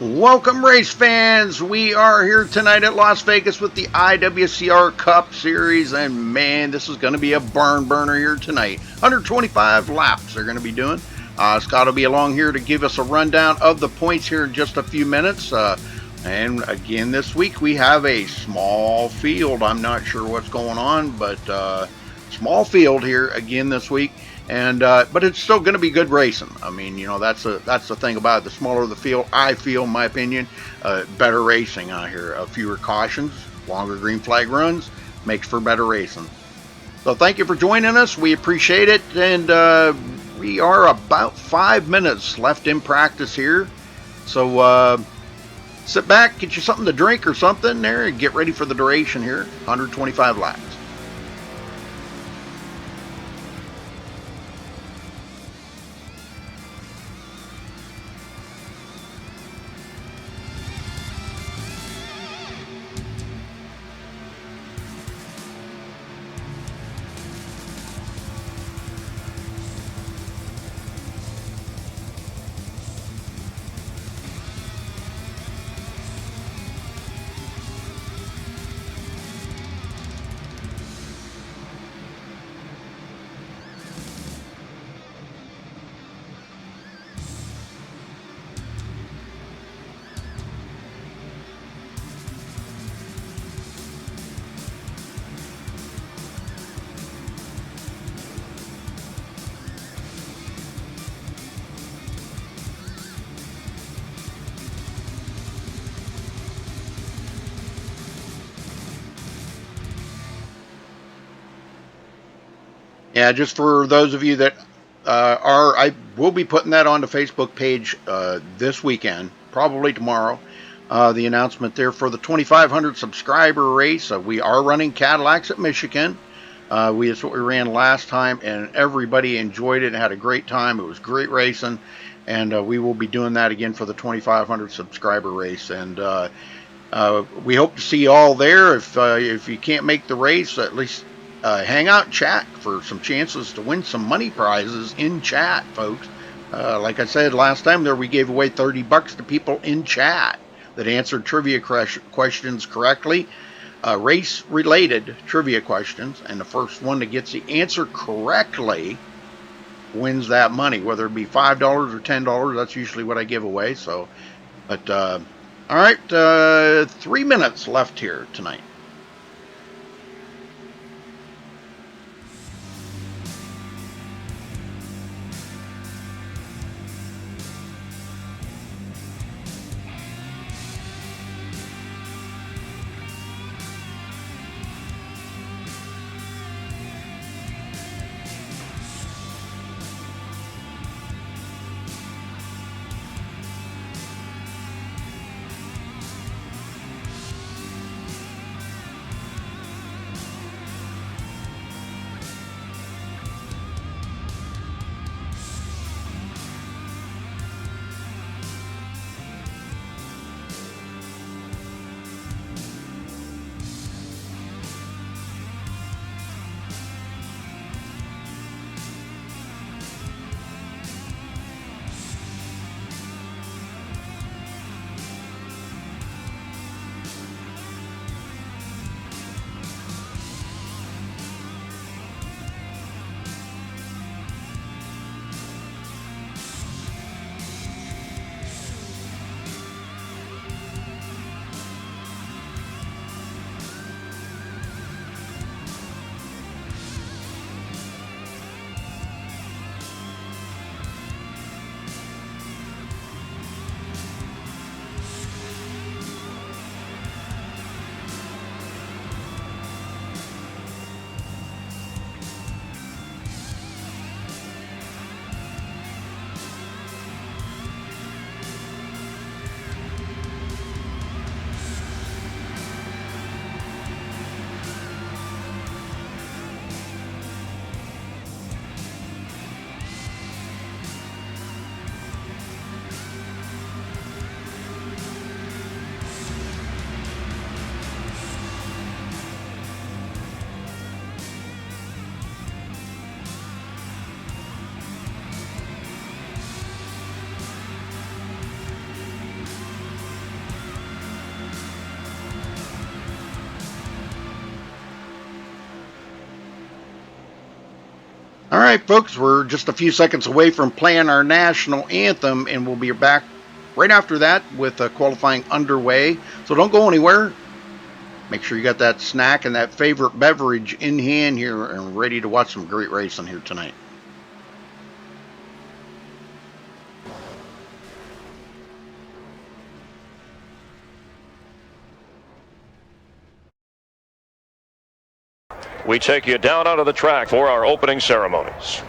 Welcome, race fans. We are here tonight at Las Vegas with the IWCR Cup Series, and man, this is going to be a barn burner here tonight. 125 laps they're going to be doing. Scott will be along here to give us a rundown of the points here in just a few minutes. And again, this week we have a small field. I'm not sure what's going on, but small field here again this week. And but it's still going to be good racing. I mean, that's the thing about it. The smaller the field, I feel, in my opinion, better racing out here. Fewer cautions, longer green flag runs makes for better racing. So thank you for joining us. We appreciate it, and we are about 5 minutes left in practice here. So sit back, get you something to drink or something there, and get ready for the duration here. 125 laps. Yeah, just for those of you that I will be putting that on the Facebook page this weekend, probably tomorrow. The announcement there for the 2,500 subscriber race. We are running Cadillacs at Michigan. That's what we ran last time, and everybody enjoyed it and had a great time. It was great racing, and we will be doing that again for the 2,500 subscriber race. And we hope to see you all there. If you can't make the race, at least hang out and chat for some chances to win some money prizes in chat, folks. Like I said last time, there we gave away $30 to people in chat that answered trivia questions correctly, race-related trivia questions, and the first one that gets the answer correctly wins that money, whether it be $5 or $10. That's usually what I give away. So, but all right, 3 minutes left here tonight. right, folks, we're just a few seconds away from playing our national anthem, and we'll be back right after that with qualifying underway. So don't go anywhere. Make sure you got that snack and that favorite beverage in hand here and ready to watch some great racing here tonight. We take you down onto the track for our opening ceremonies.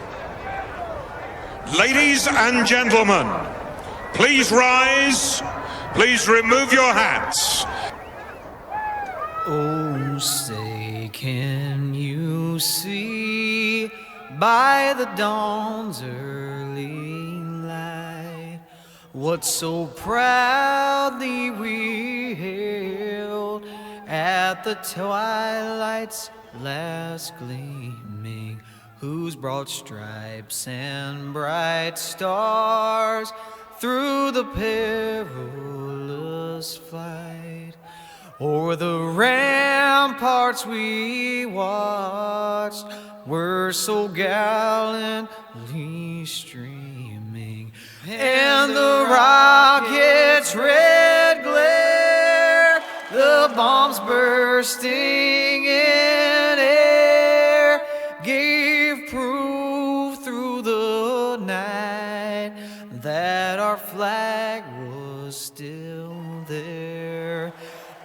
Ladies and gentlemen, please rise. Please remove your hats. Oh, say, can you see by the dawn's early light what so proudly we hailed at the twilight's last gleaming, whose broad stripes and bright stars through the perilous fight o'er the ramparts we watched were so gallantly streaming, and the rocket's red glare, the bombs bursting in air, gave proof through the night that our flag was still there.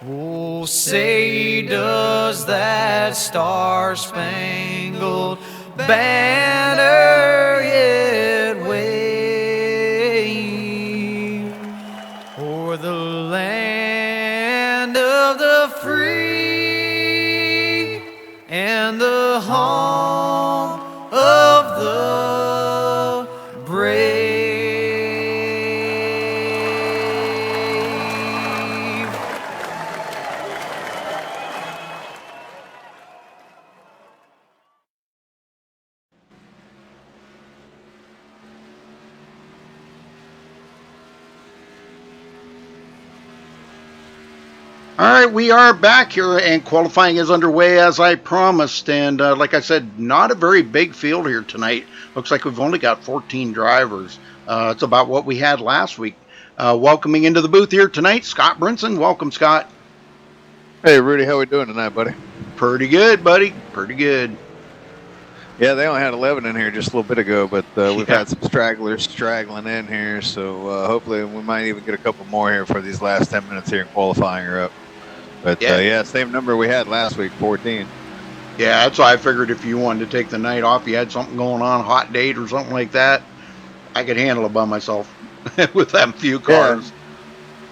Oh, say, does that star-spangled banner yet wave o'er the land of the free and the home of the brave? All right, we are back here, and qualifying is underway as I promised. And like I said, not a very big field here tonight. Looks like we've only got 14 drivers. It's about what we had last week. Welcoming into the booth here tonight, Scott Brinson. Welcome, Scott. Hey, Rudy, how we doing tonight, buddy? Pretty good, buddy. Pretty good. Yeah, they only had 11 in here just a little bit ago, but we've had some stragglers straggling in here, so hopefully we might even get a couple more here for these last 10 minutes here in qualifying are up. But yeah, same number we had last week, 14. Yeah, that's why I figured if you wanted to take the night off, you had something going on, a hot date or something like that, I could handle it by myself with them few cars.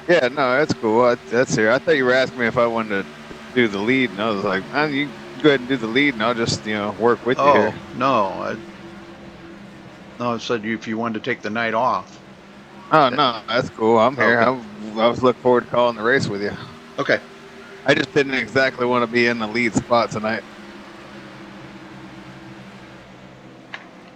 Yeah, no, that's cool. That's here. I thought you were asking me if I wanted to do the lead, and I was like, you go ahead and do the lead, and I'll just, work with you here. No, I said if you wanted to take the night off. Oh, no, that's cool. I'm here. Okay. I was looking forward to calling the race with you. Okay. I just didn't exactly want to be in the lead spot tonight.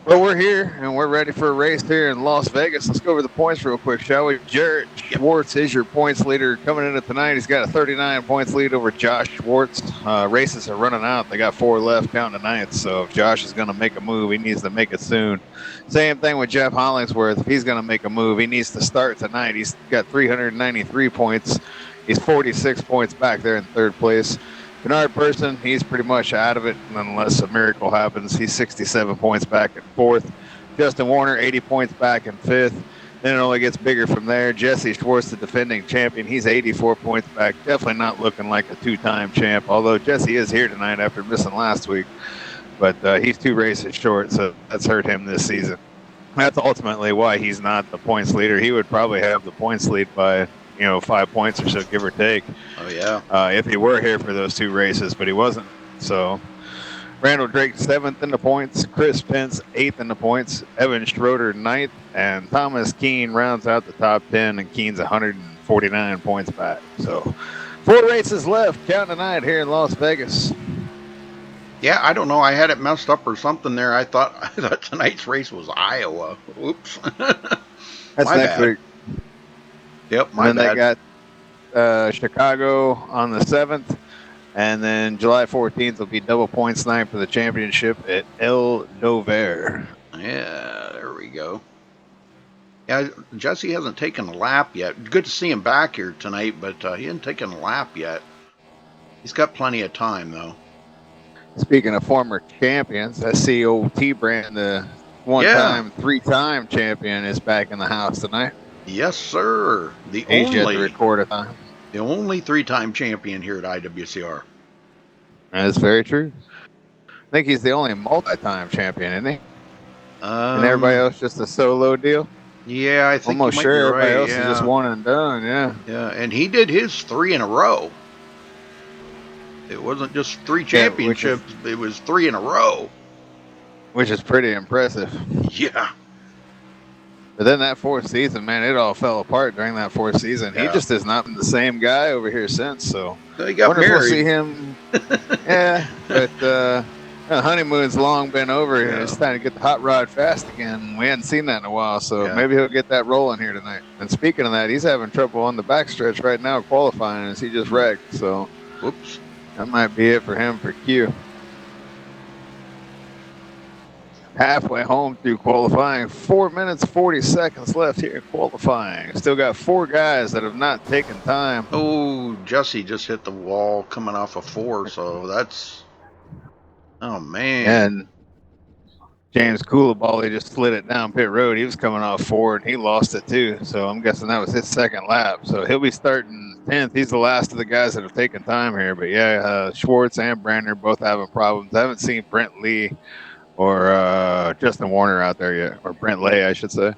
Well, we're here, and we're ready for a race here in Las Vegas. Let's go over the points real quick, shall we? Jarrett Schwartz is your points leader coming into tonight. He's got a 39 points lead over Josh Schwartz. Races are running out. They got 4 left, counting the ninth. So if Josh is going to make a move, he needs to make it soon. Same thing with Jeff Hollingsworth. If he's going to make a move, he needs to start tonight. He's got 393 points. He's 46 points back there in third place. Bernard Person, he's pretty much out of it unless a miracle happens. He's 67 points back in fourth. Justin Warner, 80 points back in fifth. Then it only gets bigger from there. Jesse Schwartz, the defending champion, he's 84 points back. Definitely not looking like a two-time champ, although Jesse is here tonight after missing last week. But he's 2 races short, so that's hurt him this season. That's ultimately why he's not the points leader. He would probably have the points lead by 5 points or so, give or take. Oh, yeah. If he were here for those 2 races, but he wasn't. So Randall Drake 7th in the points, Chris Pence 8th in the points, Evan Schroeder 9th, and Thomas Keene rounds out the top 10, and Keene's 149 points back. So 4 races left, counting tonight here in Las Vegas. Yeah, I don't know. I had it messed up or something there. I thought tonight's race was Iowa. Oops. That's next week. Yep, my bad. They got Chicago on the 7th, And then July 14th will be double points night for the championship at El Dover. Yeah, there we go. Yeah, Jesse hasn't taken a lap yet. Good to see him back here tonight, but he hasn't taken a lap yet. He's got plenty of time, though. Speaking of former champions, I see old T-Brand, the one-time, three-time champion, is back in the house tonight. Yes, sir. He's yet to record a time. The only three-time champion here at IWCR. That's very true. I think he's the only multi-time champion, isn't he? And everybody else just a solo deal? Yeah, I think almost sure everybody else is just one and done, yeah. Yeah, and he did his 3 in a row. It wasn't just 3 championships, it was 3 in a row. Which is pretty impressive. Yeah. But then that 4th season, man, it all fell apart during that 4th season. Yeah. He just has not been the same guy over here since, so he got married. We'll see him. Yeah, but honeymoon's long been over. Yeah. It's time to get the hot rod fast again. We hadn't seen that in a while, so maybe he'll get that rolling here tonight. And speaking of that, he's having trouble on the backstretch right now qualifying as he just wrecked. So, whoops, that might be it for him for Q. Halfway home through qualifying, 4 minutes 40 seconds left here in qualifying. Still got 4 guys that have not taken time. Oh, Jesse just hit the wall coming off of 4, so that's. Oh, man. And James Coulibaly just slid it down pit road. He was coming off 4, and he lost it too. So I'm guessing that was his 2nd lap. So he'll be starting 10th. He's the last of the guys that have taken time here. But yeah, Schwartz and Brandner both having problems. I haven't seen Brent Lee or Justin Warner out there yet, or Brent Lay, I should say.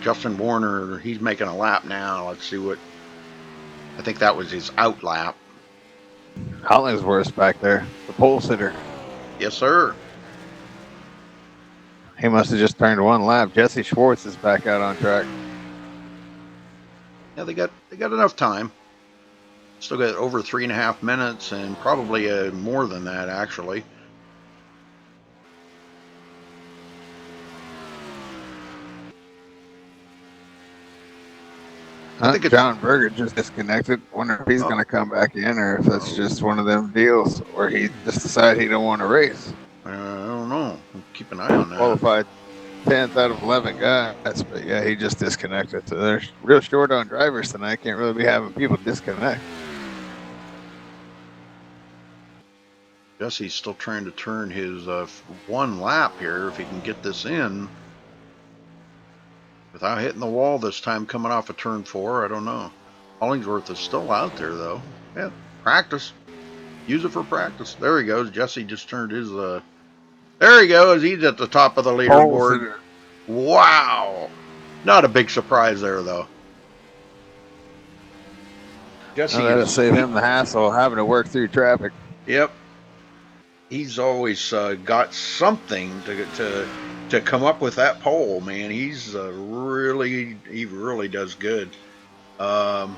Justin Warner, he's making a lap now. Let's see what. I think that was his out lap. Hollingsworth's back there, the pole sitter. Yes, sir. He must have just turned 1 lap. Jesse Schwartz is back out on track. Yeah, they got enough time. Still got over 3.5 minutes, and probably more than that actually. I think John Berger just disconnected. Wonder if he's going to come back in, or if that's just one of them deals where he just decided he don't want to race. I don't know. Keep an eye on that. Qualified 10th out of 11 guys, but yeah, he just disconnected. So they're real short on drivers tonight. Can't really be having people disconnect. Jesse's still trying to turn his 1 lap here if he can get this in. Without hitting the wall this time coming off of turn 4, I don't know. Hollingsworth is still out there, though. Yeah, practice. Use it for practice. There he goes. Jesse just turned his... There he goes. He's at the top of the leaderboard. Wow. Not a big surprise there, though. Jesse that'll save him the hassle of having to work through traffic. Yep. He's always got something to come up with that pole, man. He's he really does good. Berger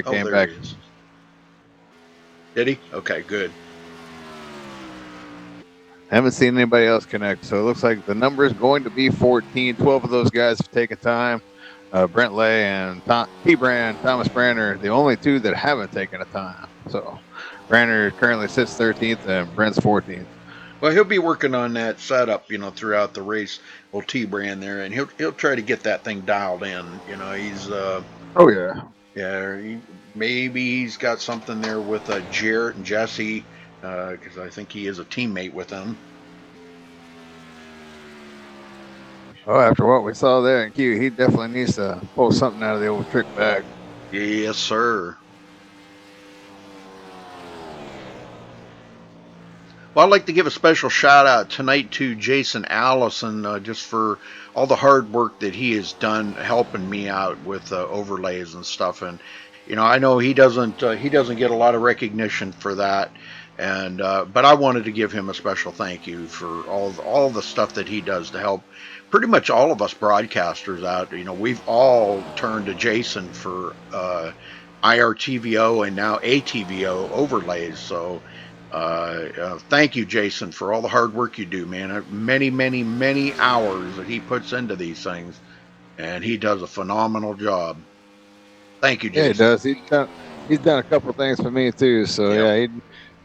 came back. Did he? Okay, good. Haven't seen anybody else connect, so it looks like the number is going to be 14. 12 of those guys have taken time. Brent Lay and T-Brand, Thomas Brandner, the only 2 that haven't taken a time. So Brandner currently sits 13th and Brent's 14th. Well, he'll be working on that setup, throughout the race. Old T-Brand there, and he'll try to get that thing dialed in. He's oh yeah, yeah. Maybe he's got something there with Jarrett and Jesse, because I think he is a teammate with them. Oh, after what we saw there in Q, he definitely needs to pull something out of the old trick bag. Yes, sir. Well, I'd like to give a special shout out tonight to Jason Allison, just for all the hard work that he has done helping me out with overlays and stuff. And I know he doesn't get a lot of recognition for that. And but I wanted to give him a special thank you for all the stuff that he does to help pretty much all of us broadcasters out. We've all turned to Jason for IRTVO and now ATVO overlays. So Thank you, Jason, for all the hard work you do, man. Many, many, many hours that he puts into these things, and he does a phenomenal job. Thank you, Yeah, he Jason. does. He's done a couple things for me too. So Yep. yeah,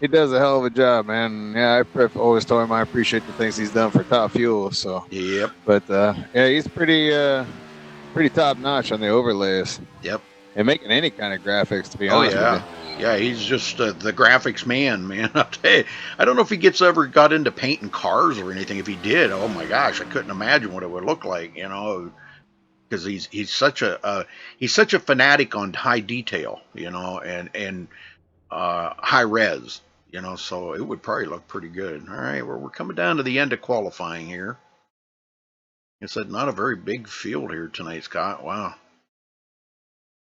he does a hell of a job, man. Yeah, always told him I appreciate the things he's done for Top Fuel. So, Yep. but yeah, he's pretty top notch on the overlays Yep. and making any kind of graphics. To be Oh honest with yeah. you. Yeah, he's just the graphics man. I'll tell you, I don't know if he ever got into painting cars or anything. If he did, oh my gosh, I couldn't imagine what it would look like. Because he's such a fanatic on high detail, and high res, so it would probably look pretty good. All right, well, we're coming down to the end of qualifying here. It's not a very big field here tonight, Scott. Wow.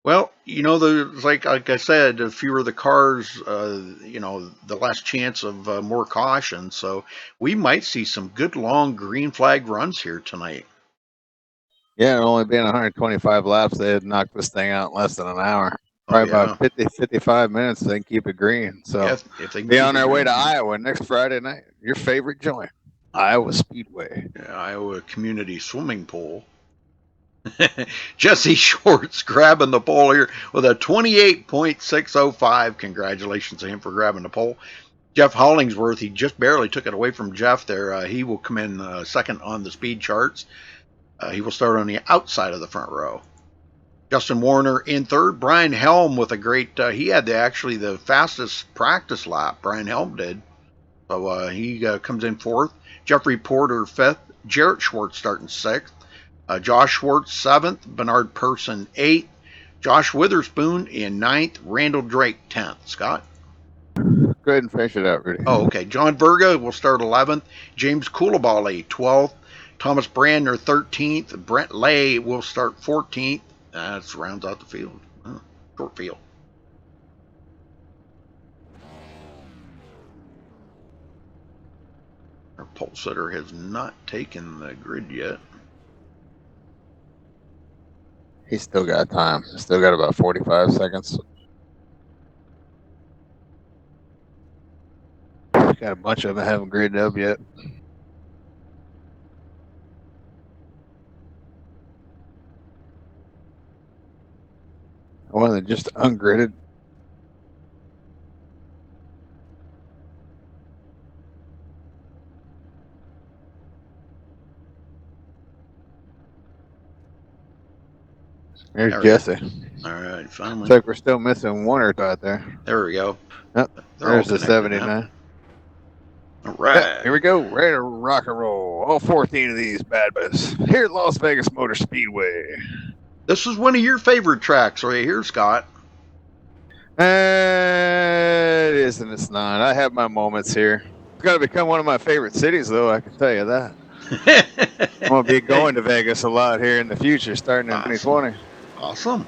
Well, like I said, a few of the cars, the last chance of more caution. So we might see some good long green flag runs here tonight. Yeah, only being 125 laps, they had knocked this thing out in less than an hour. Oh Probably about yeah, 55 minutes. They can keep it green. So yeah. If they can be keep on it their way green, to yeah. Iowa next Friday night. Your favorite joint, Iowa Speedway. Iowa Community Swimming Pool. Jesse Schwartz grabbing the pole here with a 28.605. Congratulations to him for grabbing the pole. Jeff Hollingsworth, he just barely took it away from Jeff there. He will come in second on the speed charts. He will start on the outside of the front row. Justin Warner in third. Brian Helm with a great, he had actually the fastest practice lap, Brian Helm did. So he comes in fourth. Jeffrey Porter fifth. Jarrett Schwartz starting sixth. Josh Schwartz seventh. Bernard Person eighth. Josh Witherspoon in ninth. Randall Drake 10th. Scott? Go ahead and finish it out, Rudy. Oh, okay. John Verga will start 11th. James Coulibaly 12th. Thomas Brandner 13th. Brent Lay will start 14th. That rounds out the field. Short field. Our pole sitter has not taken the grid yet. He's still got time. Still got about 45 seconds. Got a bunch of them that haven't gridded up yet. One that just ungridded. There's Jesse. All right, finally. Looks like we're still missing one or two out there. There we go. Yep. There's the 79. All right. Yeah, here we go. Ready to rock and roll. All 14 of these bad boys here at Las Vegas Motor Speedway. This is one of your favorite tracks right here, Scott. It is and it's not. I have my moments here. It's going to become one of my favorite cities, though, I can tell you that. I'm going to be going to Vegas a lot here in the future, starting in 2020. Awesome.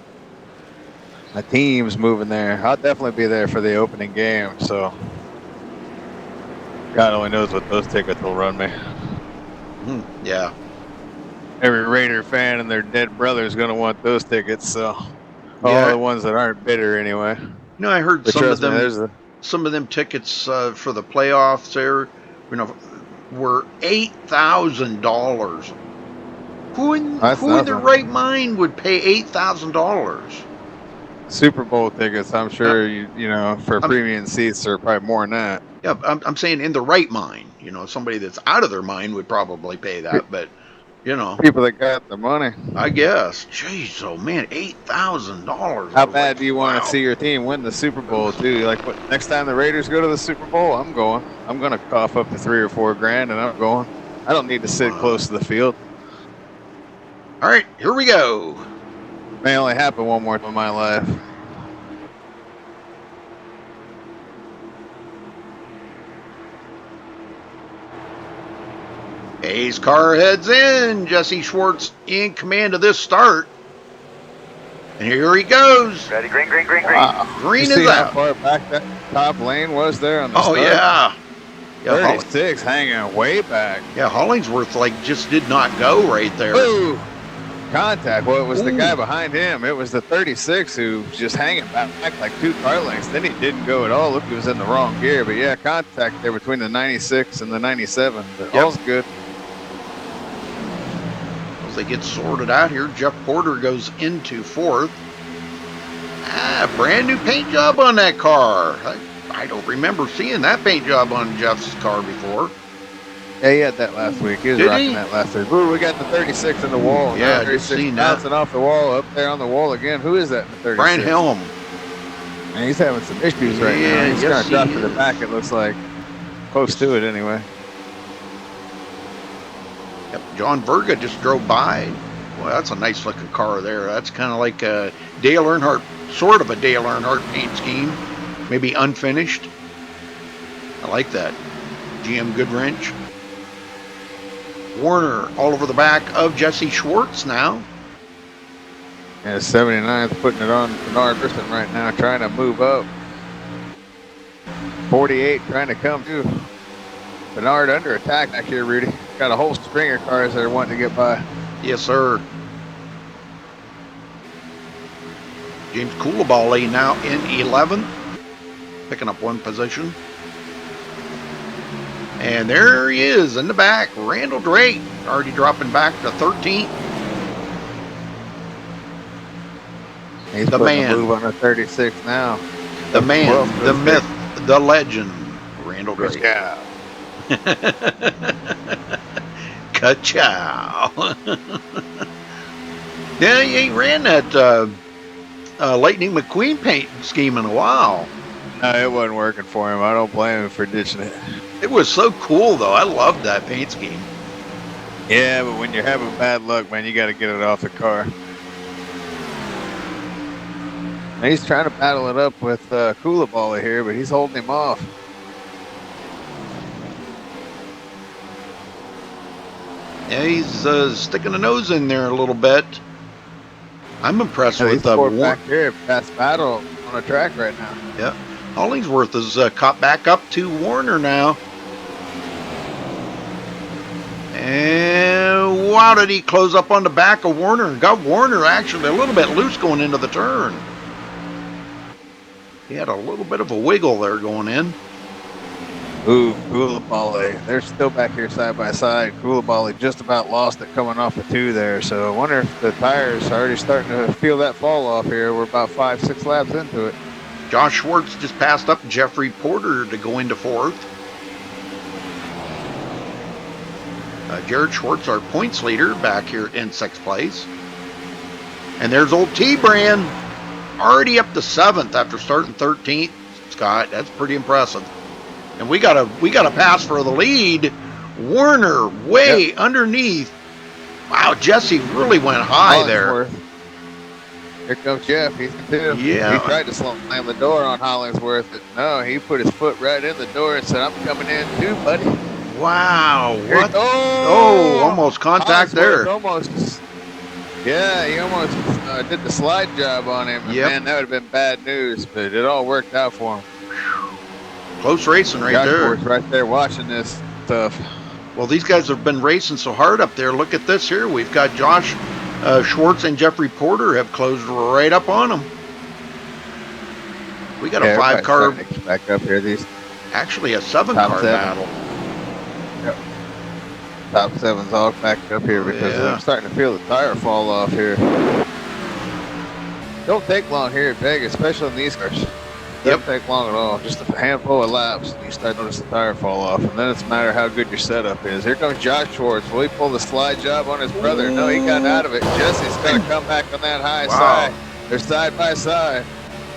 My team's moving there. I'll definitely be there for the opening game, so God only knows what those tickets will run me. Yeah. Every Raider fan and their dead brother is going to want those tickets, so all the ones that aren't bitter anyway. I heard some of them tickets for the playoffs there, were $8,000. Who in their right mind would pay $8,000? Super Bowl tickets, I'm sure for premium seats are probably more than that. Yeah, I'm saying in the right mind. Somebody that's out of their mind would probably pay that, but people that got the money, I guess. Jeez, oh man, $8,000. How bad do you want to see your team win the Super Bowl too? Like, what? Next time the Raiders go to the Super Bowl, I'm going. I'm going to cough up to $3 or $4 grand, and I'm going. I don't need to sit close to the field. All right, here we go. May only happen one more time in my life. A's car heads in. Jesse Schwartz in command of this start. And here he goes. Ready, green, green, green, green. Wow. Green you is see out. How far back that top lane was there on the start? Yeah. 36 hanging way back. Yeah, Hollingsworth just did not go right there. Ooh. contact. Well, it was the Ooh. guy behind him. It was the 36 who was just hanging back like 2 car lengths. Then he didn't go at all. Look, he was in the wrong gear. But yeah, contact there between the 96 and the 97. But all's good. As they get sorted out here, Jeff Porter goes into 4th. Brand new paint job on that car. I don't remember seeing that paint job on Jeff's car before. Yeah, he had that last week. He was rocking that last week. Ooh, we got the 36 in the wall. Yeah, just seen that. Bouncing off the wall, up there on the wall again. Who is that in the 36? Brian Helm. Man, he's having some issues right now. He's going to drop to the back, it looks like. Close to it, anyway. Yep, John Verga just drove by. Well, that's a nice looking car there. That's kind of like a Dale Earnhardt, sort of a Dale Earnhardt paint scheme. Maybe unfinished. I like that. GM Goodwrench. Warner all over the back of Jesse Schwartz now. And 79th putting it on Bernard Anderson right now, trying to move up. 48 trying to come to. Bernard under attack back here, Rudy. Got a whole string of cars that are wanting to get by. Yes, sir. James Coulibaly now in 11th, picking up 1 position. And there he is in the back, Randall Drake, already dropping back to 13th. He's the man. Move on the 36 now. The man, the myth, the legend, Randall Drake. Ka-chow. Yeah, he ain't ran that Lightning McQueen paint scheme in a while. No, it wasn't working for him. I don't blame him for ditching it. It was so cool, though. I loved that paint scheme. Yeah, but when you're having bad luck, man, you got to get it off the car. And he's trying to battle it up with Coulibaly here, but he's holding him off. Yeah, he's sticking a nose in there a little bit. I'm impressed with back here. Fast battle on a track right now. Yeah, Hollingsworth is caught back up to Warner now. And wow, did he close up on the back of Warner and got Warner actually a little bit loose going into the turn. He had a little bit of a wiggle there going in. Ooh, Coulibaly. They're still back here side by side. Coulibaly just about lost it coming off of 2 there. So I wonder if the tires are already starting to feel that fall off here. We're about 5-6 laps into it. Josh Schwartz just passed up Jeffrey Porter to go into 4th. Jared Schwartz, our points leader, back here in 6th place. And there's old T-Brand, already up to 7th after starting 13th. Scott, that's pretty impressive. And we got a pass for the lead. Warner way underneath. Wow, Jesse really went high there. Here comes Jeff. He's good. Yeah. He tried to slam the door on Hollingsworth, but no, he put his foot right in the door and said, "I'm coming in too, buddy." Wow. What? Oh, almost contact there. Almost. Yeah, he almost did the slide job on him. And man, that would have been bad news, but it all worked out for him. Close racing right there. Right there watching this stuff. Well, these guys have been racing so hard up there. Look at this here. We've got Josh Schwartz and Jeffrey Porter have closed right up on them. We got a 5-car. Back up here. These actually a 7-car battle. Yep. Top 7's all back up here because I'm starting to feel the tire fall off here. Don't take long here at Vegas, especially in these cars. Doesn't take long at all. Just a handful of laps, and you start to notice the tire fall off, and then it's a matter of how good your setup is. Here comes Josh Schwartz. Will he pull the slide job on his brother? No, he got out of it. Jesse's going to come back on that high side. They're side by side.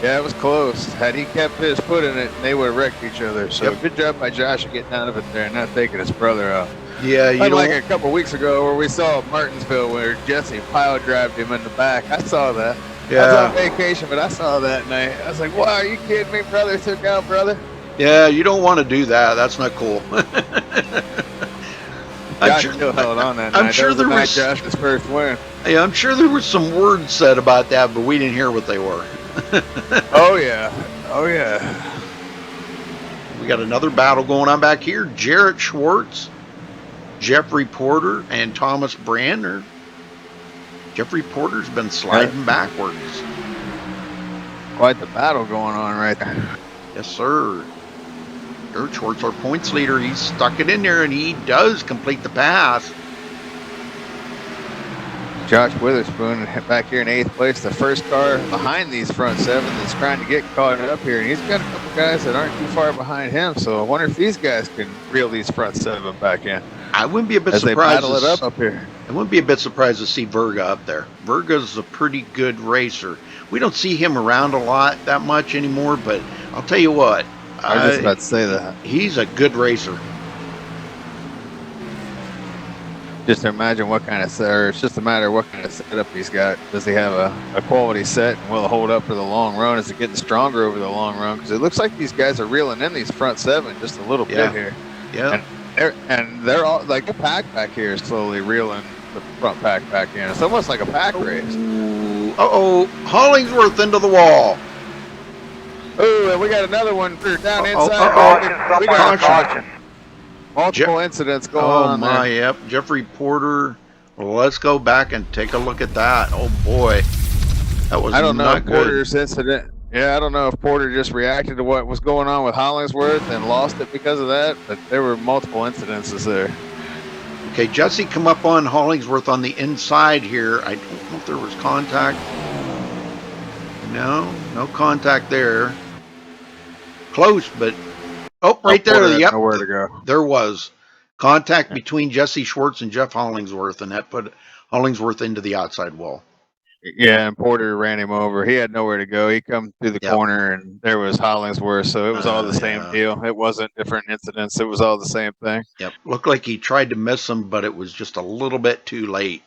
Yeah, it was close. Had he kept his foot in it, they would have wrecked each other. So good job by Josh getting out of it there and not taking his brother out. Yeah, you know, like a couple weeks ago where we saw Martinsville where Jesse pile drived him in the back. I saw that. Yeah. I was on vacation, but I saw that night. I was like, wow, are you kidding me? Brother took out brother. Yeah, you don't want to do that. That's not cool. Josh still held on that night. I'm sure there was Josh's first win. Yeah, I'm sure there was some words said about that, but we didn't hear what they were. Oh, yeah. Oh, yeah. We got another battle going on back here. Jarrett Schwartz, Jeffrey Porter, and Thomas Brander. Jeffrey Porter's been sliding backwards. Quite the battle going on right there. Yes, sir. George Schwartz, our points leader, he's stuck it in there, and he does complete the pass. Josh Witherspoon back here in 8th place, the first car behind these front 7 that's trying to get caught up here. And he's got a couple guys that aren't too far behind him, so I wonder if these guys can reel these front 7 back in. I wouldn't be a bit as surprised. They battle it up here. I wouldn't be a bit surprised to see Virga up there. Virga's a pretty good racer. We don't see him around a lot that much anymore, but I'll tell you what. I was just about to say that. He's a good racer. Just imagine what kind of, or it's just a matter of what kind of setup he's got. Does he have a quality set and will it hold up for the long run? Is it getting stronger over the long run? Because it looks like these guys are reeling in these front 7 just a little bit here. Yeah. And they're all like the pack back here is slowly reeling the front pack back in. It's almost like a pack race. Uh-oh. Hollingsworth into the wall. Oh, and we got another one down inside. We got caution. Multiple incidents going on there. Oh, my, yep. Jeffrey Porter. Well, let's go back and take a look at that. Oh, boy. That was not good. I don't know if Porter's incident. Yeah, I don't know if Porter just reacted to what was going on with Hollingsworth and lost it because of that, but there were multiple incidences there. Okay, Jesse come up on Hollingsworth on the inside here. I don't know if there was contact. No contact there. Close, but right there. Yep, nowhere to go. There was contact between Jesse Schwartz and Jeff Hollingsworth, and that put Hollingsworth into the outside wall. Yeah, and Porter ran him over. He had nowhere to go. He come through the corner, and there was Hollingsworth, so it was all the same deal. It wasn't different incidents. It was all the same thing. Yep, looked like he tried to miss him, but it was just a little bit too late.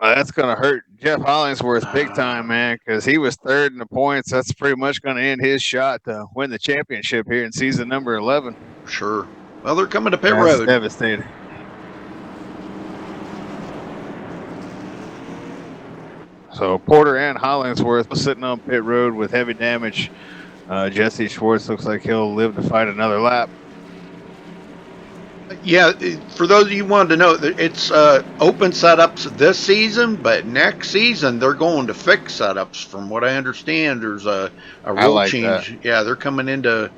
Well, that's going to hurt Jeff Hollingsworth big time, man, because he was 3rd in the points. That's pretty much going to end his shot to win the championship here in season number 11. Sure. Well, they're coming to pit road. Devastating. So Porter and Hollingsworth was sitting on pit road with heavy damage. Jesse Schwartz looks like he'll live to fight another lap. Yeah, for those of you who wanted to know, it's open setups this season, but next season they're going to fixed setups. From what I understand, there's a rule change. That. Yeah, they're coming into.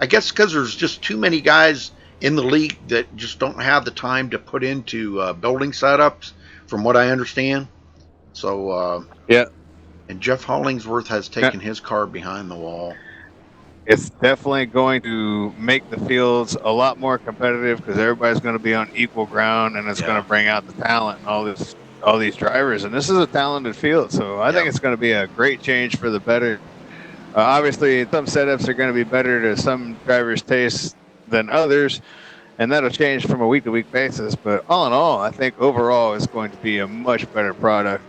I guess because there's just too many guys in the league that just don't have the time to put into building setups. From what I understand, so yeah. And Jeff Hollingsworth has taken his car behind the wall. It's definitely going to make the fields a lot more competitive because everybody's going to be on equal ground, and it's going to bring out the talent and all these drivers. And this is a talented field, so I think it's going to be a great change for the better. Obviously, some setups are going to be better to some drivers' taste than others, and that'll change from a week-to-week basis. But all in all, I think overall it's going to be a much better product.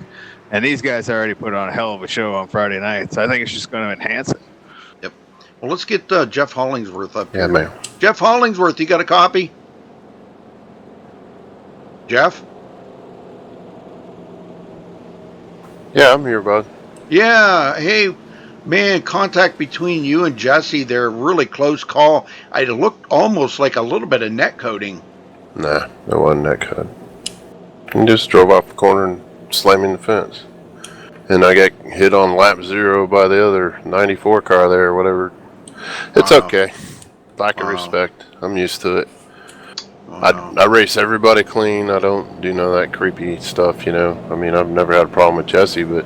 And these guys already put on a hell of a show on Friday night, so I think it's just going to enhance it. Well, let's get Jeff Hollingsworth up here. Yeah, man. Jeff Hollingsworth, you got a copy? Jeff? Yeah, I'm here, bud. Yeah, hey, man, contact between you and Jesse there, really close call. It looked almost like a little bit of net coding. Nah, there wasn't net code. He just drove off the corner and slammed in the fence. And I got hit on lap 0 by the other 94 car there or whatever. It's okay. Lack of respect. I'm used to it. I race everybody clean. I don't do none of that creepy stuff, you know. I mean, I've never had a problem with Jesse, but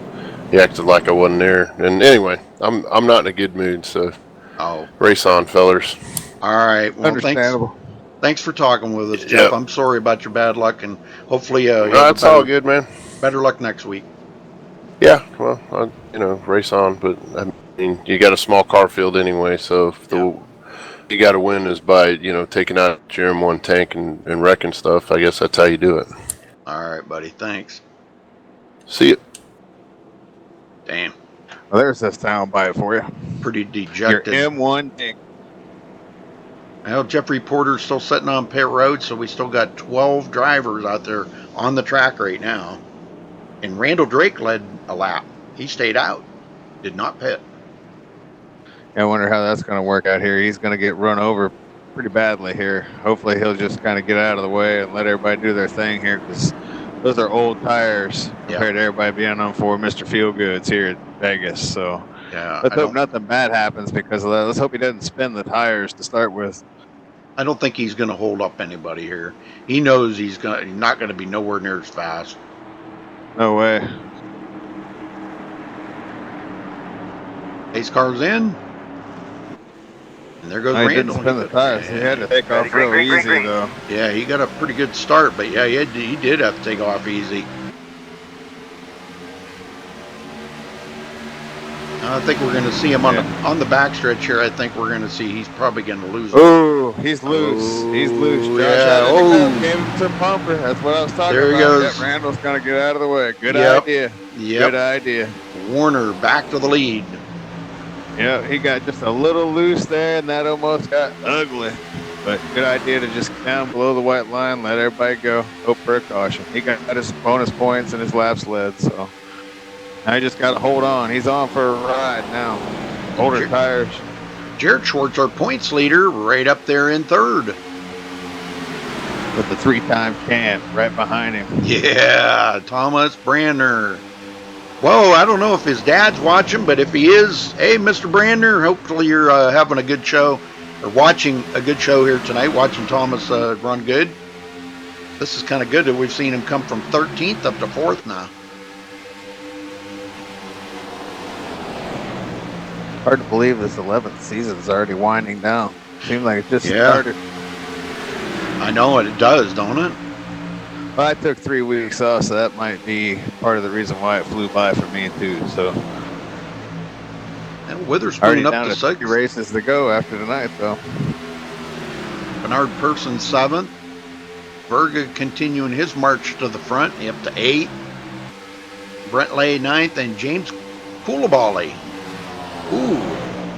he acted like I wasn't there. And anyway, I'm not in a good mood, so race on, fellers. All right. Well, understandable. Thanks for talking with us, Jeff. Yep. I'm sorry about your bad luck, and hopefully it's all good, man. Better luck next week. Yeah, well, race on, but I mean, you got a small car field anyway, so if you got to win is by, taking out your M1 tank and wrecking stuff. I guess that's how you do it. All right, buddy. Thanks. See you. Damn. Well, there's that soundbite for you. Pretty dejected. Your M1 tank. Well, Jeffrey Porter's still sitting on pit road, so we still got 12 drivers out there on the track right now. And Randall Drake led a lap. He stayed out. Did not pit. I wonder how that's going to work out here. He's going to get run over pretty badly here. Hopefully he'll just kind of get out of the way and let everybody do their thing here, because those are old tires Yeah. compared to everybody being on for Mr. Feelgoods here at Vegas. So Yeah, let's hope nothing bad happens because of that. Let's hope he doesn't spin the tires to start with. I don't think he's going to hold up anybody here. He knows he's not going to be nowhere near as fast. No way. Pace car's in. And there goes He didn't Randall. spin the tires. He had to take off real easy, though. Yeah, he got a pretty good start, but yeah, he did have to take off easy. I think we're going to see him on the backstretch here. I think we're going to see he's probably going to lose. Oh, he's loose. He's loose. Josh gave him some pumper. That's what I was talking about. There he goes. Yep, Randall's going to get out of the way. Good idea. Good idea. Warner back to the lead. Yeah, he got just a little loose there, and that almost got ugly. But good idea to just get down below the white line, let everybody go. Hope for a caution. He got his bonus points and his laps led, so I just got to hold on. He's on for a ride now. Older tires. Jared Schwartz, our points leader, right up there in third. With the 3-time champ right behind him. Yeah, Thomas Brandner. Well, I don't know if his dad's watching, but if he is, hey, Mr. Brandner, hopefully you're having a good show, or watching a good show here tonight, watching Thomas run good. This is kind of good that we've seen him come from 13th up to 4th now. Hard to believe this 11th season is already winding down. Seems like it just started. I know it does, don't it? Well, I took 3 weeks off, so that might be part of the reason why it flew by for me too. So, and Witherspoon up to 6 races to go after tonight, though. Bernard Persson 7th. Verga continuing his march to the front, up to 8. Brent Lay 9th, and James Coulibaly. Ooh,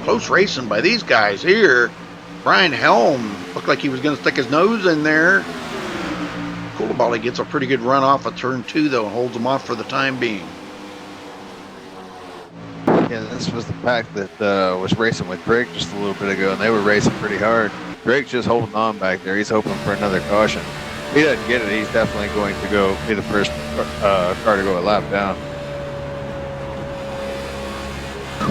close racing by these guys here. Brian Helm looked like he was going to stick his nose in there. Coulibaly gets a pretty good run off of turn 2, though, and holds him off for the time being. Yeah, this was the pack that was racing with Drake just a little bit ago, and they were racing pretty hard. Drake's just holding on back there. He's hoping for another caution. If he doesn't get it, he's definitely going to be the first car to go a lap down.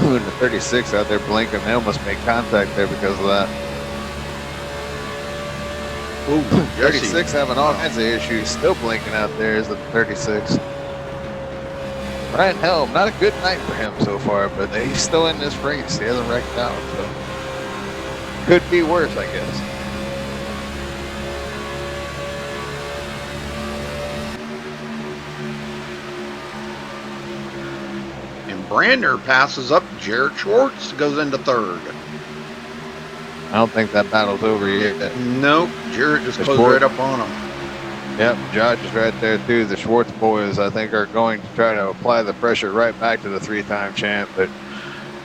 Ooh, the 36 out there blinking. They almost made contact there because of that. Ooh, 36 having all kinds of issues. Still blinking out there is the 36. Brian Helm, not a good night for him so far, but he's still in this race. He hasn't wrecked out, so could be worse, I guess. And Brandner passes up Jared Schwartz, goes into 3rd. I don't think that battle's over yet. Nope, Jared just closed right up on him. Yep, Josh is right there too. The Schwartz boys, I think, are going to try to apply the pressure right back to the 3-time champ. But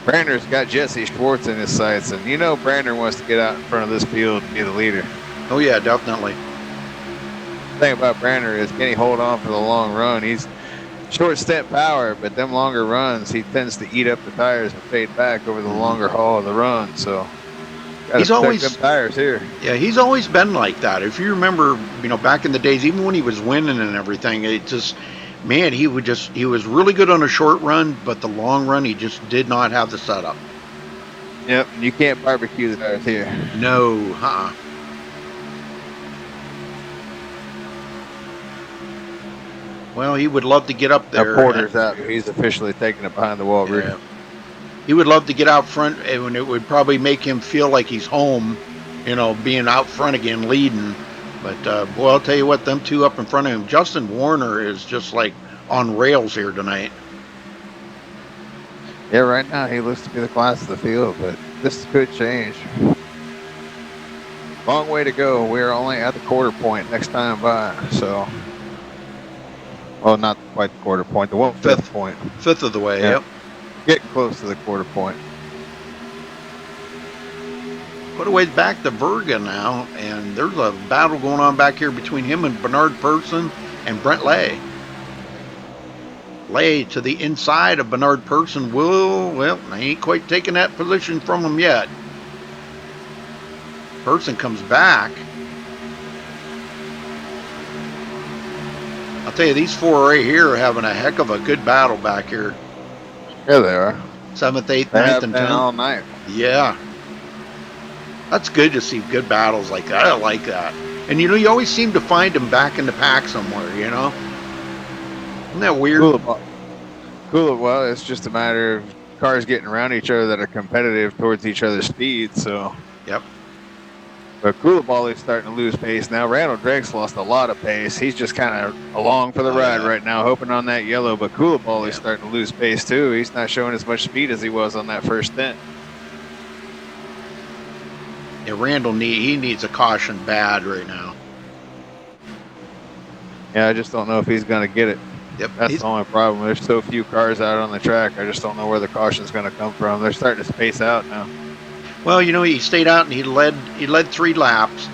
Brandner's got Jesse Schwartz in his sights, and you know Brandner wants to get out in front of this field and be the leader. Oh yeah, definitely. The thing about Brandner is, can he hold on for the long run? He's short stint power, but them longer runs, he tends to eat up the tires and fade back over the longer haul of the run. So he's always them tires here. Yeah, he's always been like that. If you remember, back in the days, even when he was winning and everything, it just, man, he was really good on a short run, but the long run, he just did not have the setup. Yep, you can't barbecue the tires here. No, Well, he would love to get up there. Porter's out. He's officially taking it behind the wall. Yeah. He would love to get out front, and it would probably make him feel like he's home, being out front again, leading. But, boy, I'll tell you what, them two up in front of him, Justin Warner is just like on rails here tonight. Yeah, right now he looks to be the class of the field, but this could change. Long way to go. We're only at the quarter point next time by, so. Well, not quite the quarter point, the 1/5 point. 5th of the way, yep. Getting close to the quarter point. Quite a ways back to Verga now, and there's a battle going on back here between him and Bernard Persson and Brent Lay. Lay to the inside of Bernard Persson he ain't quite taking that position from him yet. Persson comes back. I'll tell you, these four right here are having a heck of a good battle back here. Yeah, they are. 7th, 8th, They 9th, have and been 10th. all night. Yeah. That's good to see good battles like that. I like that. And you always seem to find them back in the pack somewhere, Isn't that weird? Cool. Well, it's just a matter of cars getting around each other that are competitive towards each other's speed, so. Yep. But Koulibaly's starting to lose pace now. Randall Drake's lost a lot of pace. He's just kind of along for the ride right now, hoping on that yellow. But Koulibaly's starting to lose pace too. He's not showing as much speed as he was on that first stint. Yeah, Randall needs a caution bad right now. Yeah, I just don't know if he's going to get it. Yep. That's the only problem. There's so few cars out on the track. I just don't know where the caution's going to come from. They're starting to space out now. Well, he stayed out and he led 3 laps,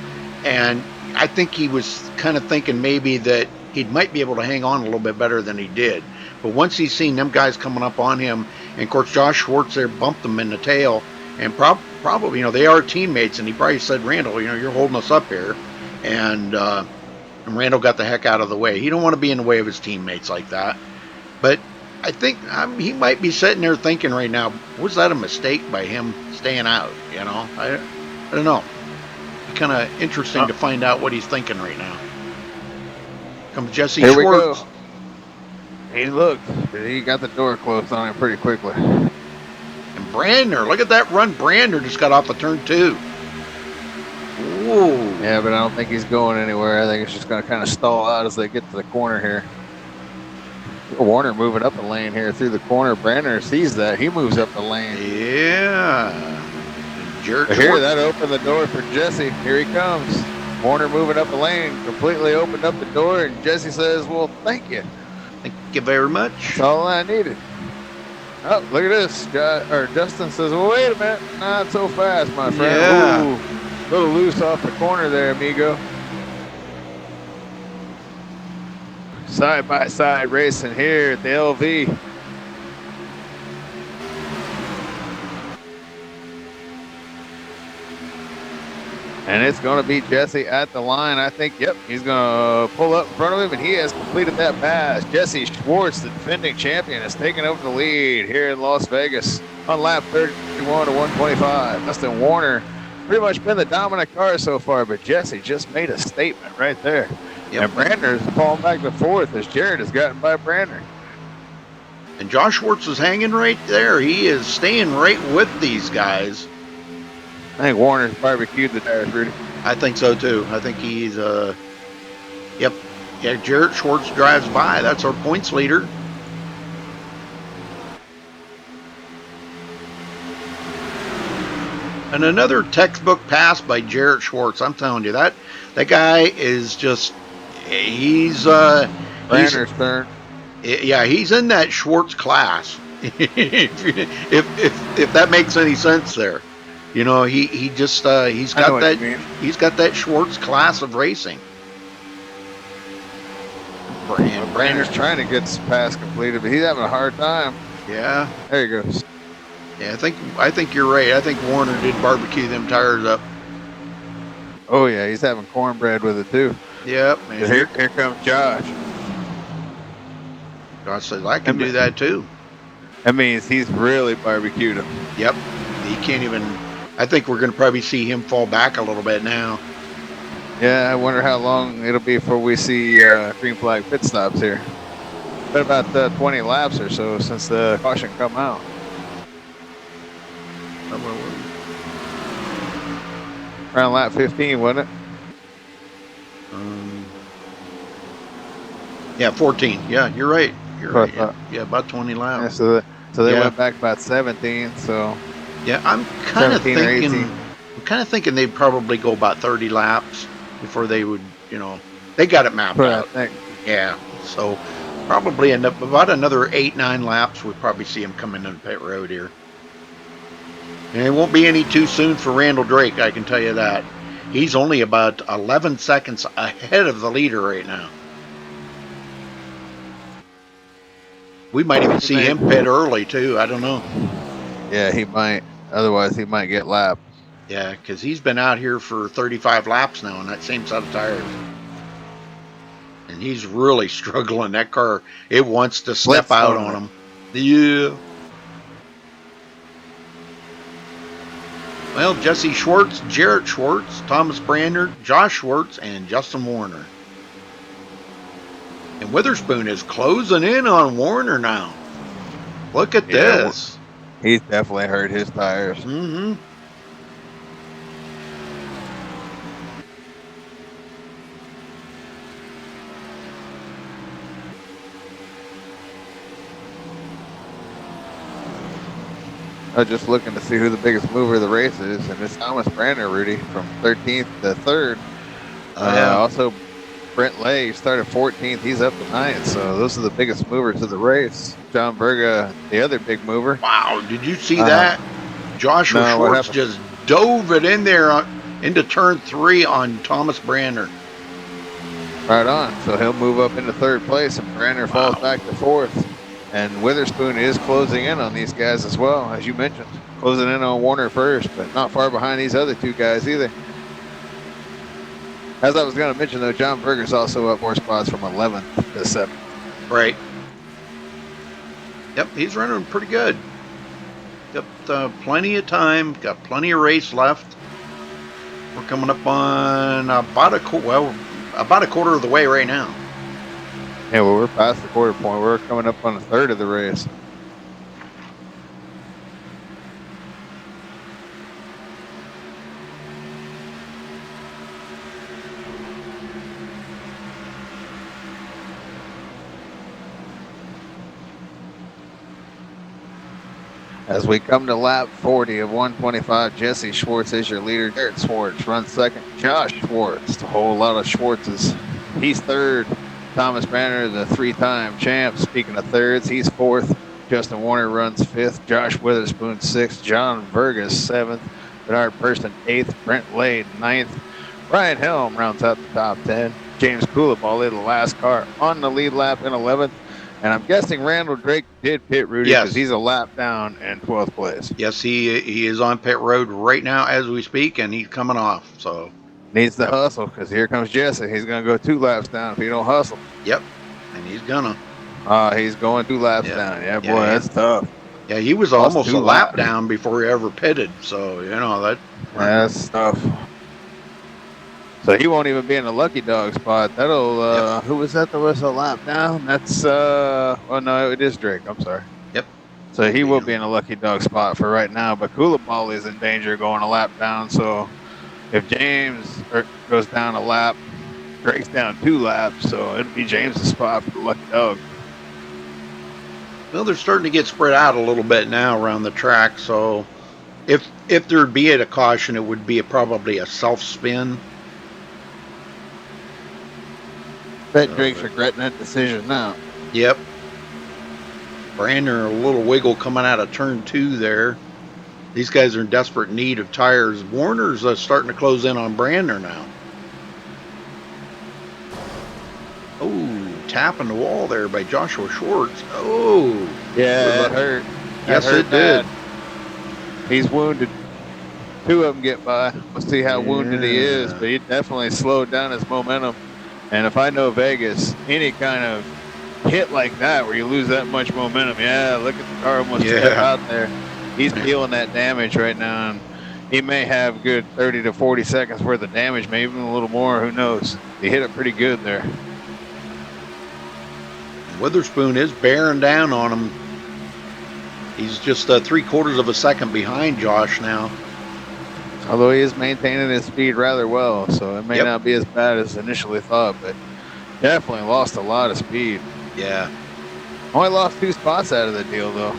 and I think he was kind of thinking maybe that he might be able to hang on a little bit better than he did. But once he's seen them guys coming up on him, and of course Josh Schwartz there bumped them in the tail, and probably they are teammates, and he probably said, Randall, you're holding us up here, and Randall got the heck out of the way. He don't want to be in the way of his teammates like that. But I think he might be sitting there thinking right now, was that a mistake by him staying out? I don't know. Kind of interesting to find out what he's thinking right now. Comes Jesse Here Schwartz. We go. He looked, but he got the door closed on him pretty quickly. And Brandner, look at that run. Brandner just got off the turn 2. Whoa. Yeah, but I don't think he's going anywhere. I think it's just going to kind of stall out as they get to the corner here. Warner moving up the lane here through the corner. Brandner sees that. He moves up the lane. Yeah. Here, that opened the door for Jesse. Here he comes. Warner moving up the lane, completely opened up the door, and Jesse says, well, thank you. Thank you very much. That's all I needed. Oh, look at this. Justin says, well, wait a minute. Not so fast, my friend. Yeah. Ooh, a little loose off the corner there, amigo. Side-by-side racing here at the LV. And it's going to be Jesse at the line. I think, yep, he's going to pull up in front of him, and he has completed that pass. Jesse Schwartz, the defending champion, has taken over the lead here in Las Vegas on lap 31 to 125. Dustin Warner pretty much been the dominant car so far, but Jesse just made a statement right there. Yep. And Brandner's falling back to 4th as Jared has gotten by Brandner. And Josh Schwartz is hanging right there. He is staying right with these guys. I think Warner's barbecued the tires, Rudy. I think so too. I think he's yep. Yeah, Jarrett Schwartz drives by. That's our points leader. And another textbook pass by Jarrett Schwartz. I'm telling you, that guy is just he's Brandner's turn. Yeah, he's in that Schwartz class. if that makes any sense there. He just he's got that Schwartz class of racing. Brandner's trying to get this pass completed, but he's having a hard time. Yeah. There he goes. Yeah, I think you're right. I think Warner did barbecue them tires up. Oh yeah, he's having cornbread with it too. Yep. Here comes Josh. Josh says I can do that too. That means he's really barbecued him. Yep. He can't even. I think we're going to probably see him fall back a little bit now. Yeah, I wonder how long it'll be before we see green flag pit stops here. Been about 20 laps or so since the caution come out. Around lap 15, wasn't it? Yeah, 14. Yeah, you're right. You're right. Yeah, about 20 laps. Yeah, so they went back about 17. So. Yeah, I'm kind of thinking they'd probably go about 30 laps before they would, they got it mapped out. Yeah, so probably end up about another 8-9 laps. We'll probably see him come into the pit road here. And it won't be any too soon for Randall Drake, I can tell you that. He's only about 11 seconds ahead of the leader right now. We might even see him pit early too. I don't know. Yeah, he might. Otherwise, he might get lapped. Yeah, because he's been out here for 35 laps now on that same set of tires. And he's really struggling. That car, it wants to step Blitz out on on it. him. Yeah. Well, Jesse Schwartz, Jarrett Schwartz, Thomas Brander, Josh Schwartz, and Justin Warner. And Witherspoon is closing in on Warner now. Look at this. He's definitely hurt his tires. Mm-hmm. I was just looking to see who the biggest mover of the race is, and it's Thomas Brander, Rudy, from 13th to 3rd. Also, Brent Lay started 14th. He's up to 9th, so those are the biggest movers of the race. John Berga, the other big mover. Wow, did you see that? Joshua no, Schwartz just dove it in there into turn 3 on Thomas Brander. Right on. So he'll move up into 3rd place, and Brander falls back to 4th. And Witherspoon is closing in on these guys as well, as you mentioned. Closing in on Warner first, but not far behind these other 2 guys either. As I was going to mention, though, John Berger's also up 4 spots from 11th to 7th. Right. Yep, he's running pretty good. Got plenty of time, got plenty of race left. We're coming up on about a quarter of the way right now. Yeah, well, we're past the quarter point. We're coming up on a third of the race. As we come to lap 40 of 125, Jesse Schwartz is your leader. Jarrett Schwartz runs second. Josh Schwartz, a whole lot of Schwartzes. He's 3rd. Thomas Brander, the 3-time champ. Speaking of 3rds, he's 4th. Justin Warner runs 5th. Josh Witherspoon 6th. John Vergas 7th. Bernard Person 8th. Brent Lade 9th. Ryan Helm rounds out the top 10. James Coolaball, the last car on the lead lap in 11th. And I'm guessing Randall Drake did pit, Rudy, because he's a lap down in 12th place. Yes, he is on pit road right now as we speak, and he's coming off. So needs to hustle, because here comes Jesse. He's going to go 2 laps down if he don't hustle. Yep, and he's gonna. He's going 2 laps down. Yeah, boy, that's tough. Yeah, he was almost a lap down before he ever pitted. So, you know, that's tough. So he won't even be in the lucky dog spot. That'll, who was that was a lap down? That's, oh no, it is Drake. I'm sorry. Yep. So he will be in a lucky dog spot for right now, but Coolaball is in danger of going a lap down. So if James goes down a lap, Drake's down 2 laps, so it'll be James' spot for the lucky dog. Well, they're starting to get spread out a little bit now around the track. So if there'd be a caution, it would be probably a self spin. Bet Drake's regretting that decision now. Yep. Brander, a little wiggle coming out of turn 2 there. These guys are in desperate need of tires. Warner's starting to close in on Brander now. Oh, tapping the wall there by Joshua Schwartz. Oh. Yeah, that hurt. Yes, it did. He's wounded. 2 of them get by. We'll see how wounded he is, but he definitely slowed down his momentum. And if I know Vegas, any kind of hit like that where you lose that much momentum, look at the car almost out there. He's feeling that damage right now, and he may have good 30 to 40 seconds worth of damage, maybe even a little more, who knows. He hit it pretty good there. Witherspoon is bearing down on him. He's just 3/4 of a second behind Josh now. Although he is maintaining his speed rather well, so it may not be as bad as initially thought, but definitely lost a lot of speed. Yeah. Only lost 2 spots out of the deal, though.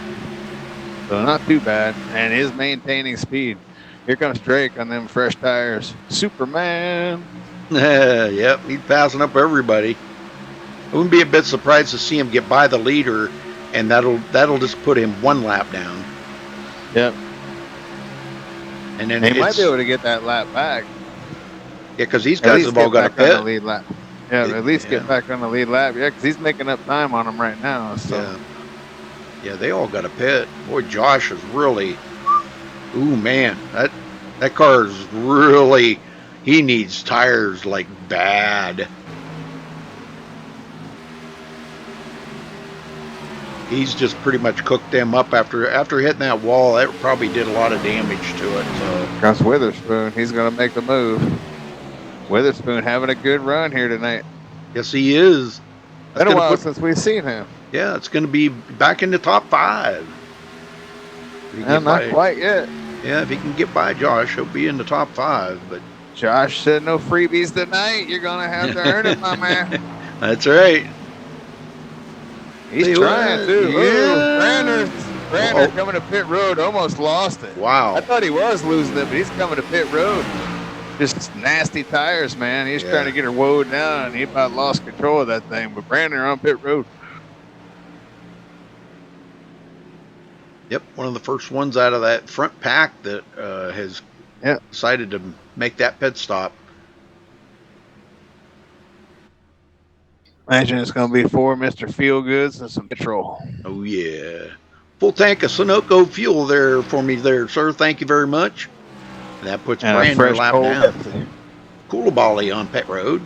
So not too bad, and is maintaining speed. Here comes Drake on them fresh tires. Superman. Yep, he's passing up everybody. I wouldn't be a bit surprised to see him get by the leader, and that'll just put him 1 lap down. Yep. And then he might be able to get that lap back. Yeah, because these guys have all got a pit. Lead lap. Yeah, at least get back on the lead lap. Yeah, because he's making up time on them right now. So. Yeah, they all got a pit. Boy, Josh is really. Ooh, man, that car is really. He needs tires like bad. He's just pretty much cooked them up after hitting that wall. That probably did a lot of damage to it. So Comes Witherspoon. He's going to make the move. Witherspoon having a good run here tonight. yes, he is. That's Been a gonna while put, since we've seen him. yeah, it's going to be back in the top 5. Not quite yet. Yeah, if he can get by Josh, he'll be in the top 5. But Josh said no freebies tonight. You're going to have to earn it, my man. that's right. He's Hey, trying what? to. Yeah. Brander coming to pit road, almost lost it. Wow. I thought he was losing it, but he's coming to pit road. Just nasty tires, man. He's trying to get her woed down, and he about lost control of that thing. But Brander on pit road. Yep, one of the first ones out of that front pack that has decided to make that pit stop. Imagine it's going to be 4 Mr. Feelgoods and some petrol. Oh, yeah. Full tank of Sunoco fuel there for me there, sir. Thank you very much. And that puts Brander lap down. Koulibaly on pit road.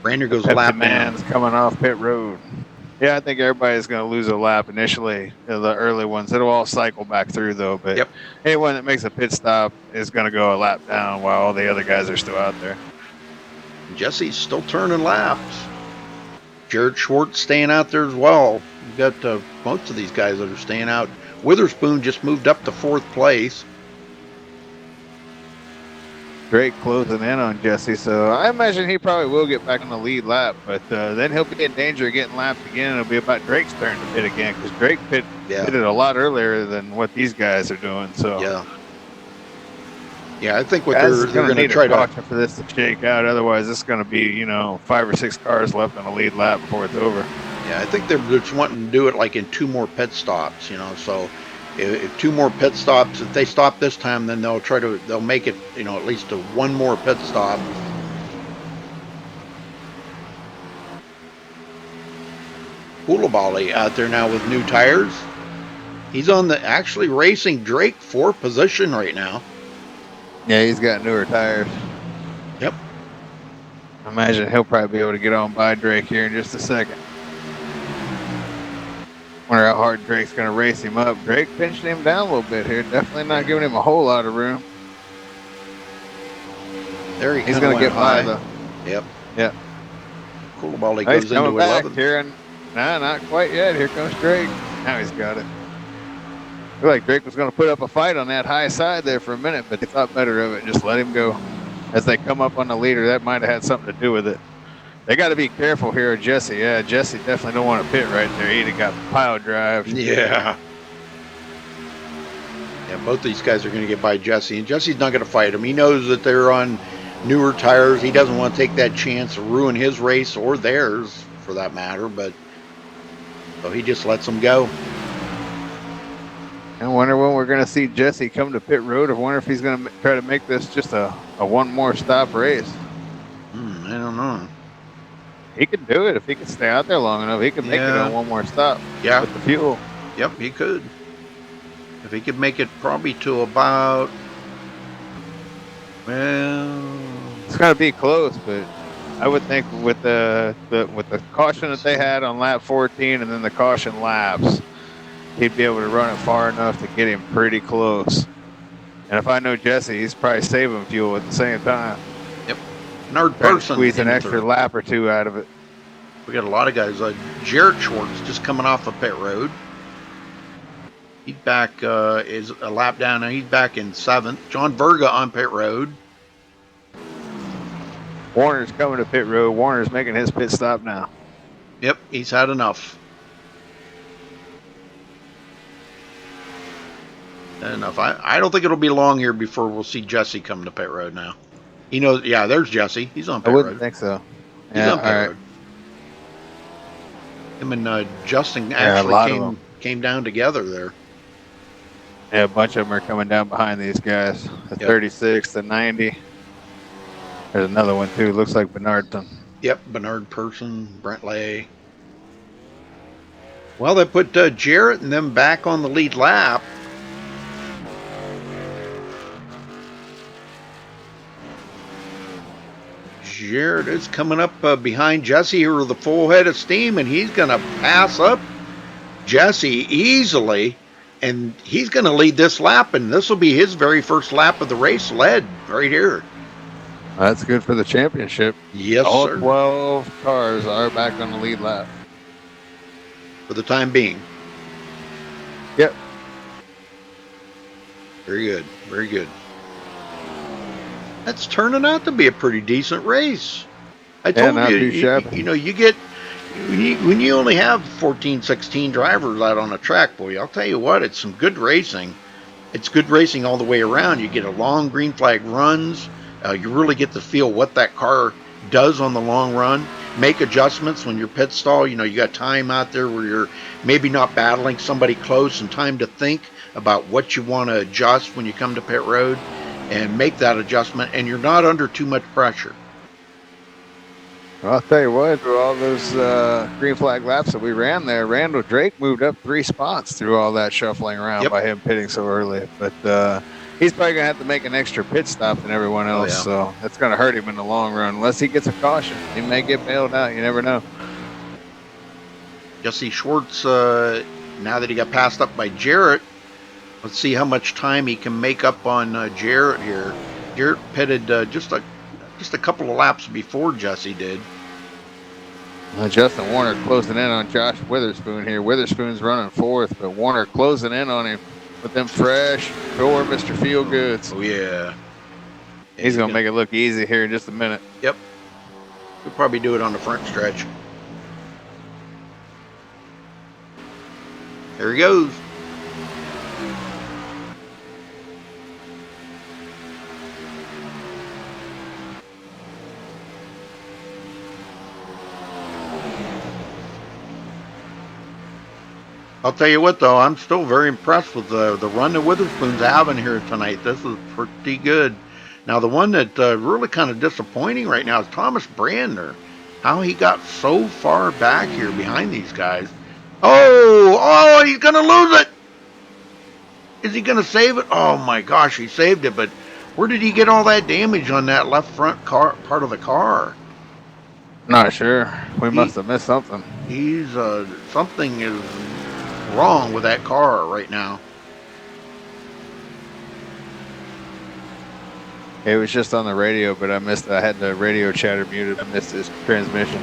Brander goes a lap man's down. coming off pit road. Yeah, I think everybody's going to lose a lap initially, the early ones. It'll all cycle back through, though. But anyone that makes a pit stop is going to go a lap down while all the other guys are still out there. Jesse's still turning laps. Jared Schwartz staying out there as well. You've got most of these guys that are staying out. Witherspoon just moved up to 4th place. Drake closing in on Jesse, so I imagine he probably will get back on the lead lap, but then he'll be in danger of getting lapped again. It'll be about Drake's turn to pit again, because Drake pitted a lot earlier than what these guys are doing. So yeah, I think what they're going to try to for this to shake out. Otherwise, it's going to be 5 or 6 cars left on the lead lap before it's over. Yeah, I think they're just wanting to do it like in 2 more pit stops. So if 2 more pit stops, if they stop this time, then they'll make it, at least to 1 more pit stop. Koulibaly out there now with new tires. He's actually racing Drake for position right now. Yeah, he's got newer tires. Yep. I imagine he'll probably be able to get on by Drake here in just a second. Wonder how hard Drake's going to race him up. Drake pinched him down a little bit here. Definitely not giving him a whole lot of room. There he's going to get by the. Yep. Yep. Koulibaly goes into 11th. Here and nah, not quite yet. Here comes Drake. Now he's got it. Looked like Drake was going to put up a fight on that high side there for a minute, but they thought better of it. Just let him go. As they come up on the leader, that might have had something to do with it. They got to be careful here with Jesse. Yeah, Jesse definitely don't want to pit right there. He'd have got pile drive. Yeah. Yeah, both these guys are going to get by Jesse, and Jesse's not going to fight him. He knows that they're on newer tires. He doesn't want to take that chance to ruin his race or theirs, for that matter. But so he just lets them go. I wonder when we're going to see Jesse come to pit road. I wonder if he's going to try to make this just a 1 more stop race. I don't know. He could do it if he could stay out there long enough. He could make it on 1 more stop. Yeah. With the fuel. Yep, he could. If he could make it probably to about, it's going to be close, but I would think with the caution that they had on lap 14 and then the caution laps, he'd be able to run it far enough to get him pretty close. And if I know Jesse, he's probably saving fuel at the same time. Yep. Nerd person. Squeeze an extra lap or 2 out of it. We got a lot of guys. Jared Schwartz just coming off of pit road. He's back, is a lap down, and he's back in 7th. John Verga on pit road. Warner's coming to pit road. Warner's making his pit stop now. Yep, he's had enough. Enough. I don't think it'll be long here before we'll see Jesse come to pit road now. He knows. Yeah, there's Jesse. He's on pit road. I wouldn't think so. He's on pit road. Him and Justin actually came down together there. Yeah, a bunch of them are coming down behind these guys. The 36, the 90. There's another one too. Looks like Bernardson. Yep, Bernard Person, Brent Lay. Well, they put Jarrett and them back on the lead lap. Jared is coming up behind Jesse here with a full head of steam, and he's going to pass up Jesse easily, and he's going to lead this lap, and this will be his very first lap of the race led right here. That's good for the championship. Yes, All sir. 12 cars are back on the lead lap. For the time being. Yep. Very good. Very good. That's turning out to be a pretty decent race. I told you know, you get, when you only have 14, 16 drivers out on a track, boy, I'll tell you what, it's some good racing. It's good racing all the way around. You get a long green flag runs. You really get to feel what that car does on the long run. Make adjustments when you're pit stall. You know, you got time out there where you're maybe not battling somebody close, and time to think about what you want to adjust when you come to pit road and make that adjustment, and you're not under too much pressure. Well, I'll tell you what, through all those green flag laps that we ran there, Randall Drake moved up 3 spots through all that shuffling around by him pitting so early. But he's probably going to have to make an extra pit stop than everyone else, so that's going to hurt him in the long run. Unless he gets a caution, he may get bailed out. You never know. Jesse Schwartz, now that he got passed up by Jarrett, let's see how much time he can make up on Jarrett here. Jarrett pitted just a couple of laps before Jesse did. Justin Warner closing in on Josh Witherspoon here. Witherspoon's running 4th, but Warner closing in on him with them fresh door Mr. Feelgoods. Oh, yeah. He's going to make it look easy here in just a minute. Yep. He'll probably do it on the front stretch. There he goes. I'll tell you what, though, I'm still very impressed with the run that Witherspoon's having here tonight. This is pretty good. Now, the one that really kind of disappointing right now is Thomas Brandner. How he got so far back here behind these guys. Oh, he's going to lose it. Is he going to save it? Oh, my gosh, he saved it. But where did he get all that damage on that left front part of the car? Not sure. We must have missed something. He's, something is wrong with that car right now. It was just on the radio, but I missed. I had the radio chatter muted. I missed his transmission.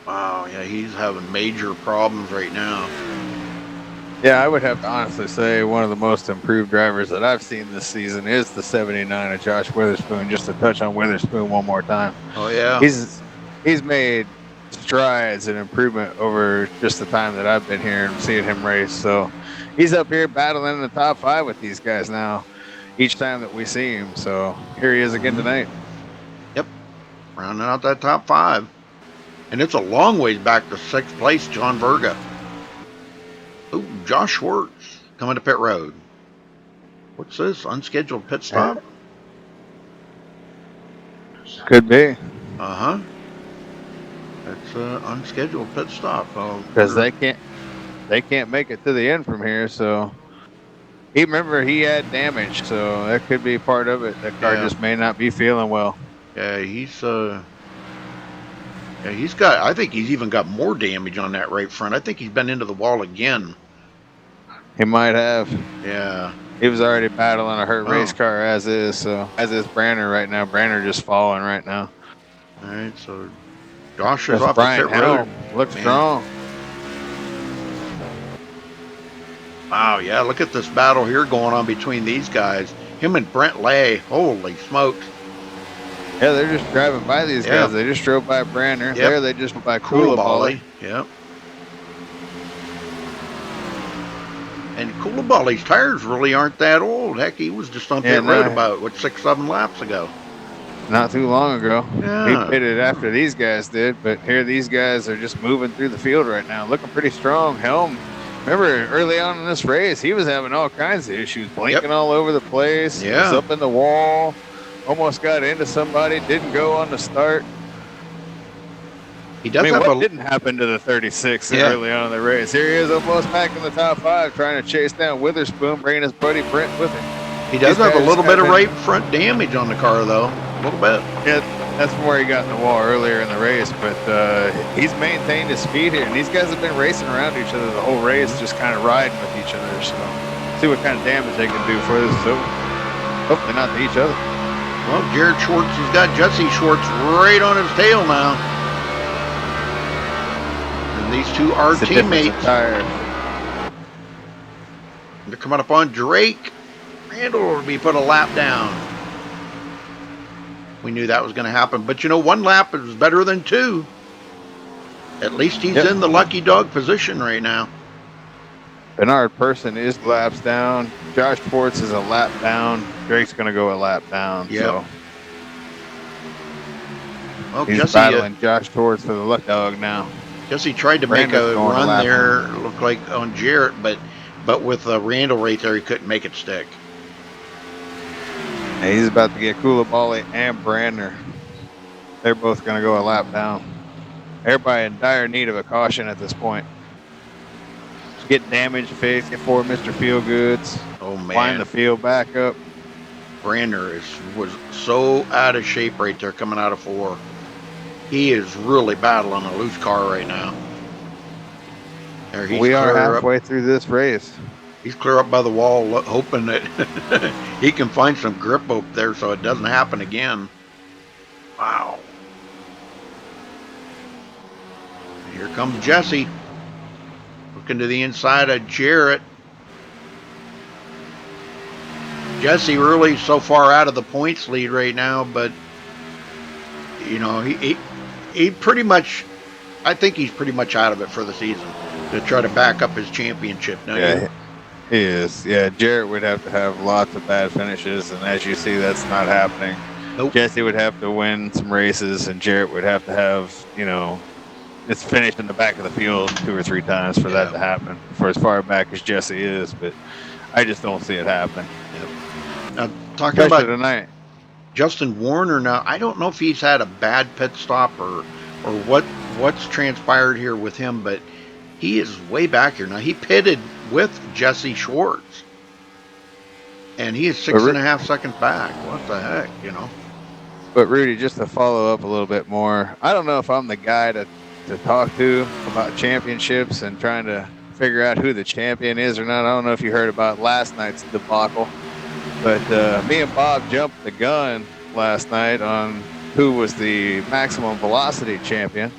Wow, yeah, he's having major problems right now. Yeah, I would have to honestly say one of the most improved drivers that I've seen this season is the 79 of Josh Witherspoon. Just to touch on Witherspoon one more time. Oh yeah, he's made strides and improvement over just the time that I've been here and seeing him race. So he's up here battling in the top 5 with these guys now each time that we see him. So here he is again tonight. Yep, rounding out that top 5. And it's a long ways back to 6th place, John Verga. Oh, Josh Schwartz coming to pit road. What's this? Unscheduled pit stop? Could be. Uh-huh. It's an unscheduled pit stop. Because they can't make it to the end from here, so he had damage, so that could be part of it. That car just may not be feeling well. Yeah, he's got, I think he's even got more damage on that right front. I think he's been into the wall again. He might have. Yeah. He was already battling a hurt race car as is, so as is Branner right now. Branner just falling right now. All right, so Josh is off the pit road. Looks strong. Wow, yeah, look at this battle here going on between these guys. Him and Brent Lay. Holy smokes. Yeah, they're just driving by these guys. They just drove by Branner. Yep. There they just went by Coulibaly. Yep. And Coulibaly's tires really aren't that old. Heck, he was just on pit road about, 6, 7 laps ago. Not too long ago. Yeah. He pitted after these guys did, but here these guys are just moving through the field right now. Looking pretty strong. Helm, remember early on in this race, he was having all kinds of issues. Blinking all over the place. Yeah. Was up in the wall. Almost got into somebody. Didn't go on the start. He does have what didn't happen to the 36 early on in the race? Here he is almost back in the top 5 trying to chase down Witherspoon, bringing his buddy Brent with him. He does have a little bit of right front damage on the car, though. A little bit. Yeah, that's from where he got in the wall earlier in the race. But he's maintained his speed here, and these guys have been racing around each other the whole race, just kind of riding with each other. So see what kind of damage they can do for this. So hopefully not to each other. Well, Jared Schwartz has got Jesse Schwartz right on his tail now. And these two are teammates. They're coming up on Drake. Randall will be put a lap down. We knew that was going to happen. But, you know, 1 lap is better than 2. At least he's in the lucky dog position right now. Bernard Person is laps down. Josh Schwartz is a lap down. Drake's going to go a lap down. Yep. So well, he's Jesse, battling Josh Schwartz for the luck dog now. Jesse tried to make a run there, looked like on Jarrett, but with Randall right there, he couldn't make it stick. And he's about to get Koulibaly and Brandner. They're both going to go a lap down. Everybody in dire need of a caution at this point. Get damage fixed, get 4 Mr. Feelgoods. Oh, man. Line the field back up. Brandner was so out of shape right there coming out of 4. He is really battling a loose car right now. There, we are halfway through this race. He's clear up by the wall, hoping that he can find some grip up there so it doesn't happen again. Wow. Here comes Jesse. Looking to the inside of Jarrett. Jesse really so far out of the points lead right now, but you know, he pretty much, I think he's pretty much out of it for the season to try to back up his championship. Yeah, he is. Yeah, Jarrett would have to have lots of bad finishes, and as you see, that's not happening. Nope. Jesse would have to win some races, and Jarrett would have to have, you know, it's finished in the back of the field 2 or 3 times for that to happen, for as far back as Jesse is. But I just don't see it happening. Now, talking Especially about tonight, Justin Warner now, I don't know if he's had a bad pit stop or what's transpired here with him, but he is way back here now. He pitted with Jesse Schwartz, and he is 6.5 seconds back. What the heck, you know? But Rudy, just to follow up a little bit more, I don't know if I'm the guy to talk to about championships and trying to figure out who the champion is or not. I don't know if you heard about last night's debacle, but me and Bob jumped the gun last night on who was the maximum velocity champion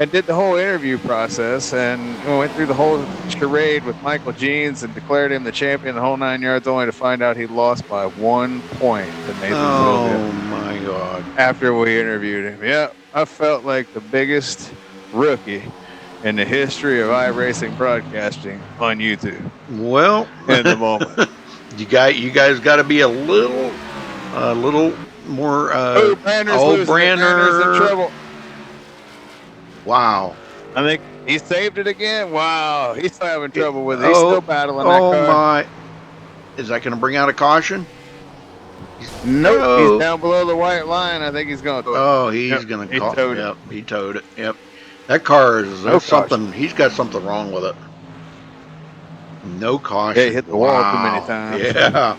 and did the whole interview process, and we went through the whole charade with Michael Jeans and declared him the champion the whole 9 yards, only to find out he lost by 1 point to Nathan Sylvia. Oh my God. After we interviewed him. Yeah, I felt like the biggest rookie in the history of iRacing broadcasting on YouTube. Well, in the moment. you guys got to be a little more. Brandner's in trouble. Wow. I think he saved it again. Wow, he's still having trouble with it. He's still battling that car. Oh my! Is that going to bring out a caution? Nope. He's down below the white line. I think he's going to. Oh, he's going to call. Yep, he towed it. Yep. That car is something. He's got something wrong with it. No caution. Yeah, he hit the wall too many times. Yeah.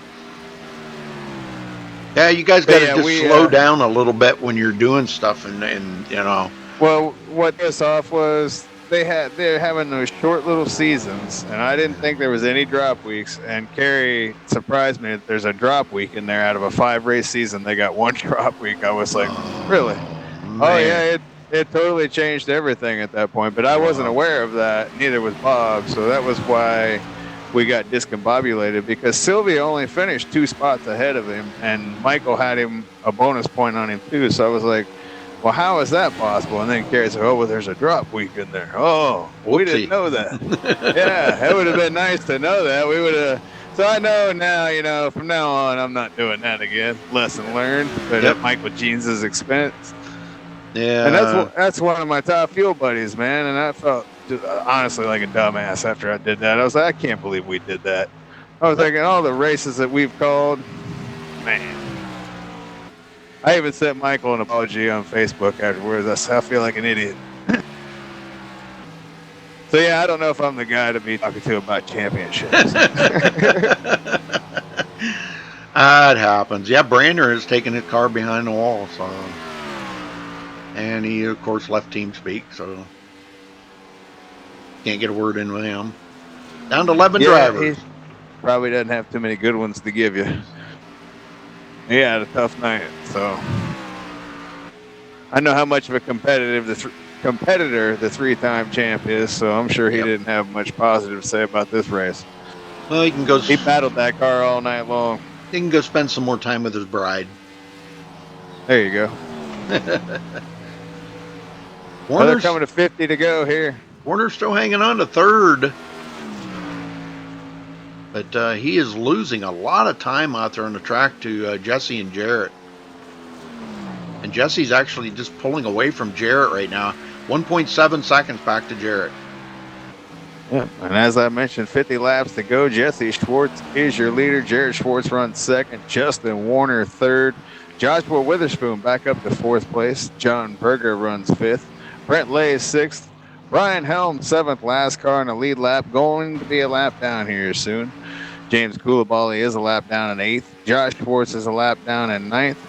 Yeah, you guys got to just slow down a little bit when you're doing stuff, and you know. Well, what this off was they're having those short little seasons, and I didn't think there was any drop weeks. And Kerry surprised me that there's a drop week in there. Out of a 5-race season, they got 1 drop week. I was like, really? Man. Oh yeah, it totally changed everything at that point. But I wasn't aware of that. Neither was Bob. So that was why we got discombobulated, because Sylvia only finished 2 spots ahead of him, and Michael had him a bonus point on him too. So I was like, well, how is that possible? And then Kerry said, oh, well, there's a drop week in there. Oh, we didn't know that. Yeah, it would have been nice to know that. We would have. So I know now, you know, from now on, I'm not doing that again. Lesson learned, but at Michael Jeans' expense. Yeah. And that's one of my top fuel buddies, man. And I felt honestly like a dumbass after I did that. I was like, I can't believe we did that. I was thinking all the races that we've called, man. I even sent Michael an apology on Facebook afterwards. I feel like an idiot. So, yeah, I don't know if I'm the guy to be talking to about championships. It happens. Yeah, Brander has taken his car behind the wall, so. And he, of course, left team speak, so can't get a word in with him. Down to 11 Yeah, drivers. he probably doesn't have too many good ones to give you. He had a tough night, so I know how much of a competitor the three-time champ is, so I'm sure he didn't have much positive to say about this race. Well, he can go. He battled that car all night long. He can go spend some more time with his bride. There you go. Well, they're coming to 50 to go here. Warner's still hanging on to third. But he is losing a lot of time out there on the track to Jesse and Jarrett. And Jesse's actually just pulling away from Jarrett right now. 1.7 seconds back to Jarrett. Yeah, and as I mentioned, 50 laps to go. Jesse Schwartz is your leader. Jarrett Schwartz runs second. Justin Warner third. Joshua Witherspoon back up to fourth place. John Berger runs fifth. Brent Lay is sixth. Brian Helm seventh, last car in the lead lap. Going to be a lap down here soon. James Coulibaly is a lap down in eighth. Josh Schwartz is a lap down in ninth.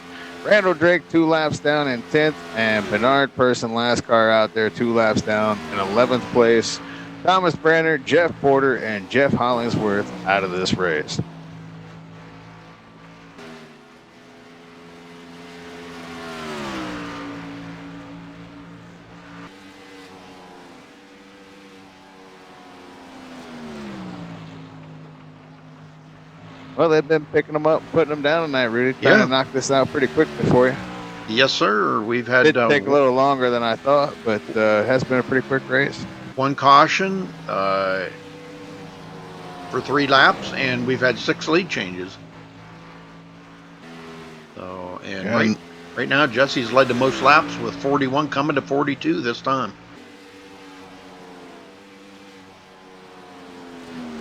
Randall Drake 2 laps down in 10th. And Bernard Person, last car out there, 2 laps down in 11th place. Thomas Branner, Jeff Porter, and Jeff Hollingsworth out of this race. Well, they've been picking them up, putting them down tonight, Rudy. Trying to knock this out pretty quickly for you. Yes, sir. We've had. It did take a little longer than I thought, but it has been a pretty quick race. One caution for 3 laps, and we've had 6 lead changes. So, and right now, Jesse's led the most laps with 41, coming to 42 this time.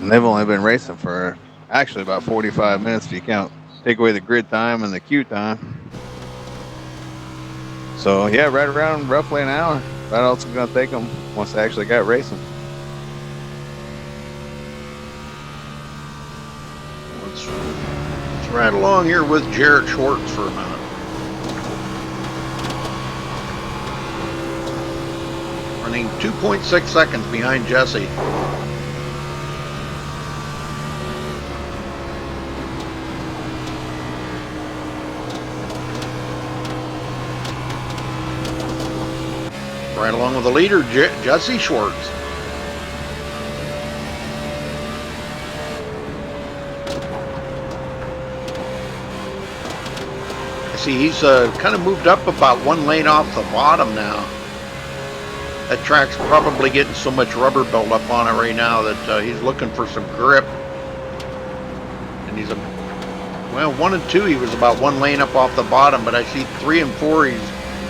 And they've only been racing for actually about 45 minutes if you take away the grid time and the queue time. So yeah, right around roughly an hour. About all it's going to take them once they actually got racing. Let's ride along here with Jarrett Schwartz for a minute. Running 2.6 seconds behind Jesse. Right along with the leader, Jesse Schwartz. I see he's kind of moved up about 1 lane off the bottom now. That track's probably getting so much rubber buildup on it right now that he's looking for some grip. And he's well, 1 and 2 he was about 1 lane up off the bottom, but I see 3 and 4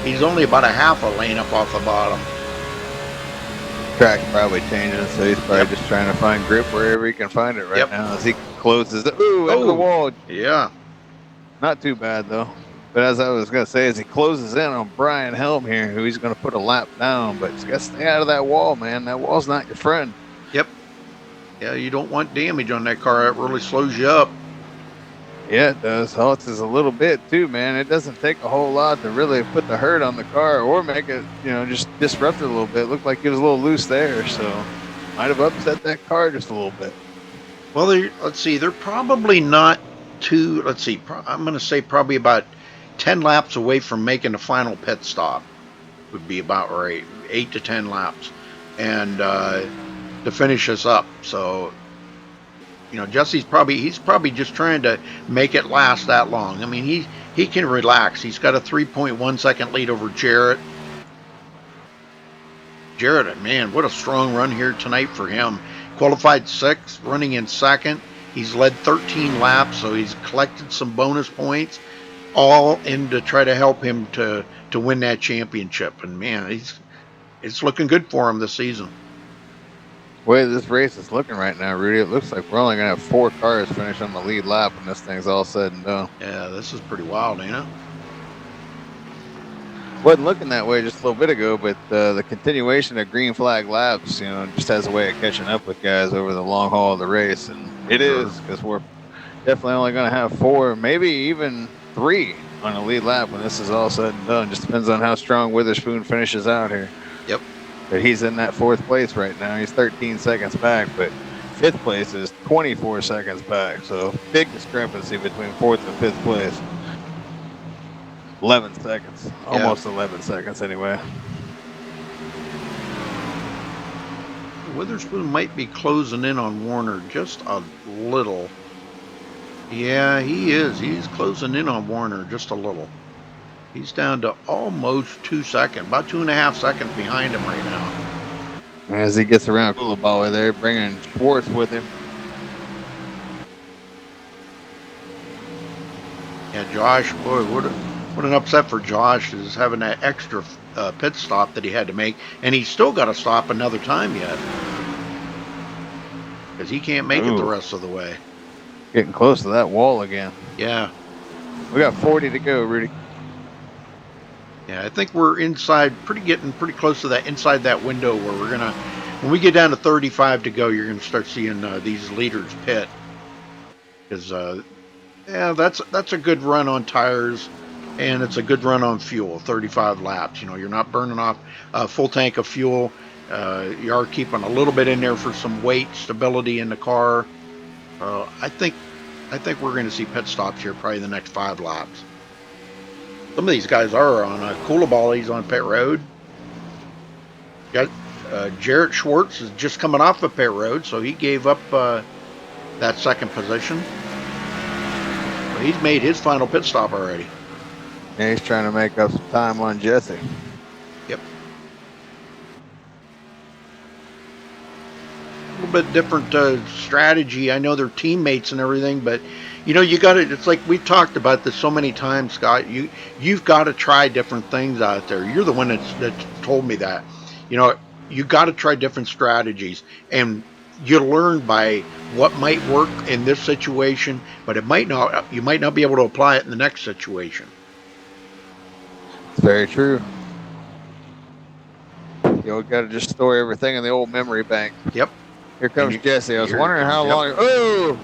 he's only about a half a lane up off the bottom. Track's probably changing, so he's probably just trying to find grip wherever he can find it right now as he closes the into the wall. Yeah. Not too bad though. But as I was going to say, as he closes in on Brian Helm here, who he's going to put a lap down, but he's got to stay out of that wall, man. That wall's not your friend. Yep. Yeah, you don't want damage on that car. It really slows you up. Yeah, it does. Halts is a little bit too, man. It doesn't take a whole lot to really put the hurt on the car or make it, just disrupt it a little bit. It looked like it was a little loose there, so might have upset that car just a little bit. Well, let's see. They're probably not too, I'm going to say probably about 10 laps away from making the final pit stop. Would be about right. 8 to 10 laps. And to finish us up. So, Jesse's probably just trying to make it last that long. I mean, he can relax. He's got a 3.1 second lead over Jarrett. Jarrett, man, what a strong run here tonight for him. Qualified 6th, running in 2nd. He's led 13 laps, so he's collected some bonus points, all in to try to help him to win that championship. And man, it's looking good for him this season. The way this race is looking right now, Rudy, it looks like we're only going to have 4 cars finish on the lead lap when this thing's all said and done. Yeah, this is pretty wild, ain't it? Wasn't looking that way just a little bit ago, but the continuation of green flag laps, just has a way of catching up with guys over the long haul of the race, and it is because we're definitely only going to have 4, maybe even 3 on the lead lap when this is all said and done. Just depends on how strong Witherspoon finishes out here. Yep. But he's in that 4th place right now. He's 13 seconds back, but 5th place is 24 seconds back. So big discrepancy between 4th and 5th place. 11 seconds, almost 11 seconds anyway. Witherspoon might be closing in on Warner just a little. Yeah, he is. He's closing in on Warner just a little. He's down to almost 2 seconds, about 2.5 seconds behind him right now. As he gets around Coulibaly there, bringing Schwartz with him. Yeah, Josh, boy, what an upset for Josh is having that extra pit stop that he had to make, and he's still got to stop another time yet because he can't make it the rest of the way. Getting close to that wall again. Yeah. We got 40 to go, Rudy. Yeah, I think we're getting pretty close to that inside that window where we're gonna, when we get down to 35 to go, you're gonna start seeing these leaders pit. Because yeah, that's a good run on tires, and it's a good run on fuel. 35 laps. You know, you're not burning off a full tank of fuel. You are keeping a little bit in there for some weight stability in the car. I think we're going to see pit stops here probably the next 5 laps. Some of these guys are on Coulibaly's on pit road. Got Jarrett Schwartz is just coming off of pit road, so he gave up that second position. But he's made his final pit stop already. Yeah, he's trying to make up some time on Jesse. Yep. A little bit different strategy. I know they're teammates and everything, but you know, you got to. It's like we've talked about this so many times, Scott. You've got to try different things out there. You're the one that told me that. You know, you got to try different strategies, and you learn by what might work in this situation, but it might not. You might not be able to apply it in the next situation. It's very true. You got to just store everything in the old memory bank. Yep. Here comes Jesse. I was wondering how long. Oh,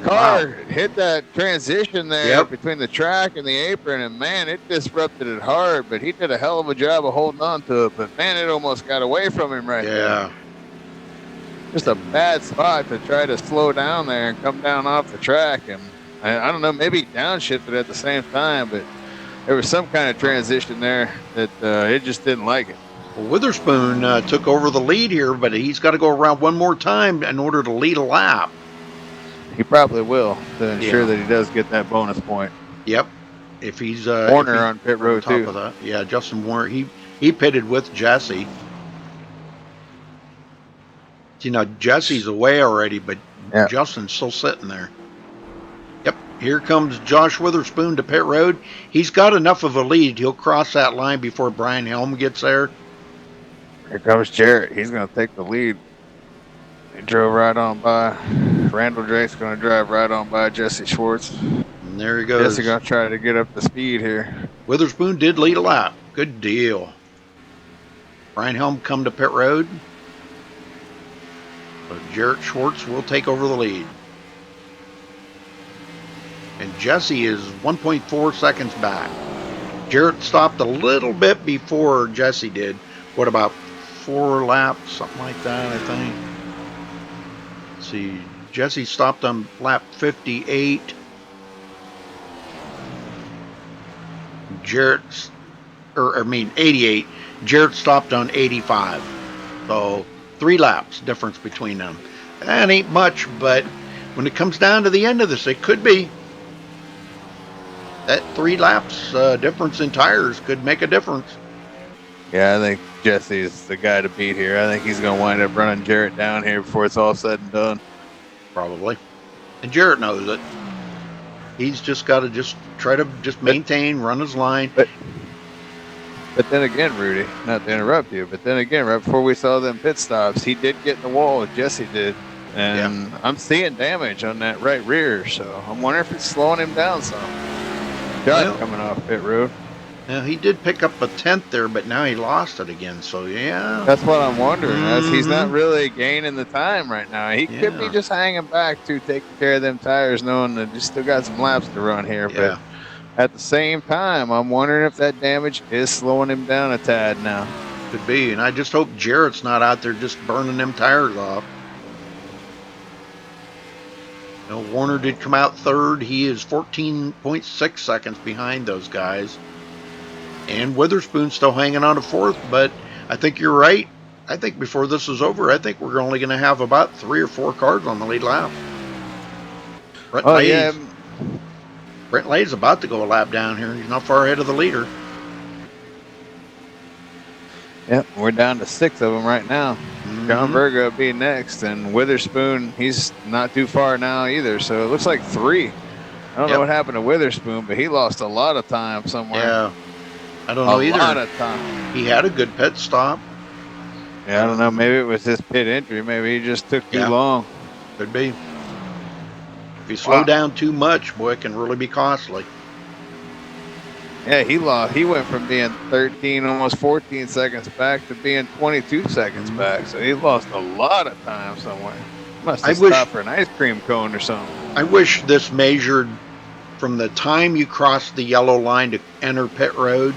car hit that transition there between the track and the apron, and man, it disrupted it hard. But he did a hell of a job of holding on to it. But man, it almost got away from him right there. Just a bad spot to try to slow down there and come down off the track. And I don't know, maybe downshifted at the same time, but there was some kind of transition there that it just didn't like it. Well, Witherspoon took over the lead here, but he's got to go around one more time in order to lead a lap. He probably will to ensure that he does get that bonus point. Yep. If he's Warner on pit road too. Of that. Yeah, Justin Warner. He pitted with Jesse. You know, Jesse's away already, but Justin's still sitting there. Yep. Here comes Josh Witherspoon to pit road. He's got enough of a lead. He'll cross that line before Brian Helm gets there. Here comes Jarrett. He's going to take the lead. He drove right on by. Randall Drake's going to drive right on by Jesse Schwartz. And there he goes. Jesse going to try to get up to speed here. Witherspoon did lead a lap. Good deal. Brian Helm come to pit road. So Jarrett Schwartz will take over the lead. And Jesse is 1.4 seconds back. Jarrett stopped a little bit before Jesse did. What, about 4 laps? Something like that, I think. Let's see. Jesse stopped on lap 58. Jarrett's, 88. Jarrett stopped on 85. So 3 laps difference between them. That ain't much, but when it comes down to the end of this, it could be. That 3 laps difference in tires could make a difference. Yeah, I think Jesse's the guy to beat here. I think he's going to wind up running Jarrett down here before it's all said and done. Probably. And Jarrett knows it. He's just got to try to maintain, run his line. But then again, Rudy, not to interrupt you, but then again, right before we saw them pit stops, he did get in the wall, Jesse did. And I'm seeing damage on that right rear, so I'm wondering if it's slowing him down some. Josh coming off pit road. Now, he did pick up a 10th there, but now he lost it again. So, yeah. That's what I'm wondering. As he's not Mhm. really gaining the time right now. He could be Yeah. just hanging back to taking care of them tires, knowing that he's still got some laps to run here. But Yeah. at the same time, I'm wondering if that damage is slowing him down a tad now. Could be. And I just hope Jarrett's not out there just burning them tires off. You know, Warner did come out third. He is 14.6 seconds behind those guys. And Witherspoon's still hanging on to fourth, but I think you're right. I think before this is over, I think we're only going to have about 3 or 4 cars on the lead lap. Brent Lay's about to go a lap down here. He's not far ahead of the leader. Yep, we're down to 6 of them right now. John Berger will be next, and Witherspoon, he's not too far now either. So it looks like 3. I don't know what happened to Witherspoon, but he lost a lot of time somewhere. Yeah, I don't know either. A lot of time. He had a good pit stop. Yeah, I don't know. Maybe it was his pit injury. Maybe he just took too long. Could be. If you slow down too much, boy, it can really be costly. Yeah, he lost. He went from being 13, almost 14 seconds back to being 22 seconds back. So he lost a lot of time somewhere. Must have stopped for an ice cream cone or something. I wish this measured from the time you cross the yellow line to enter pit road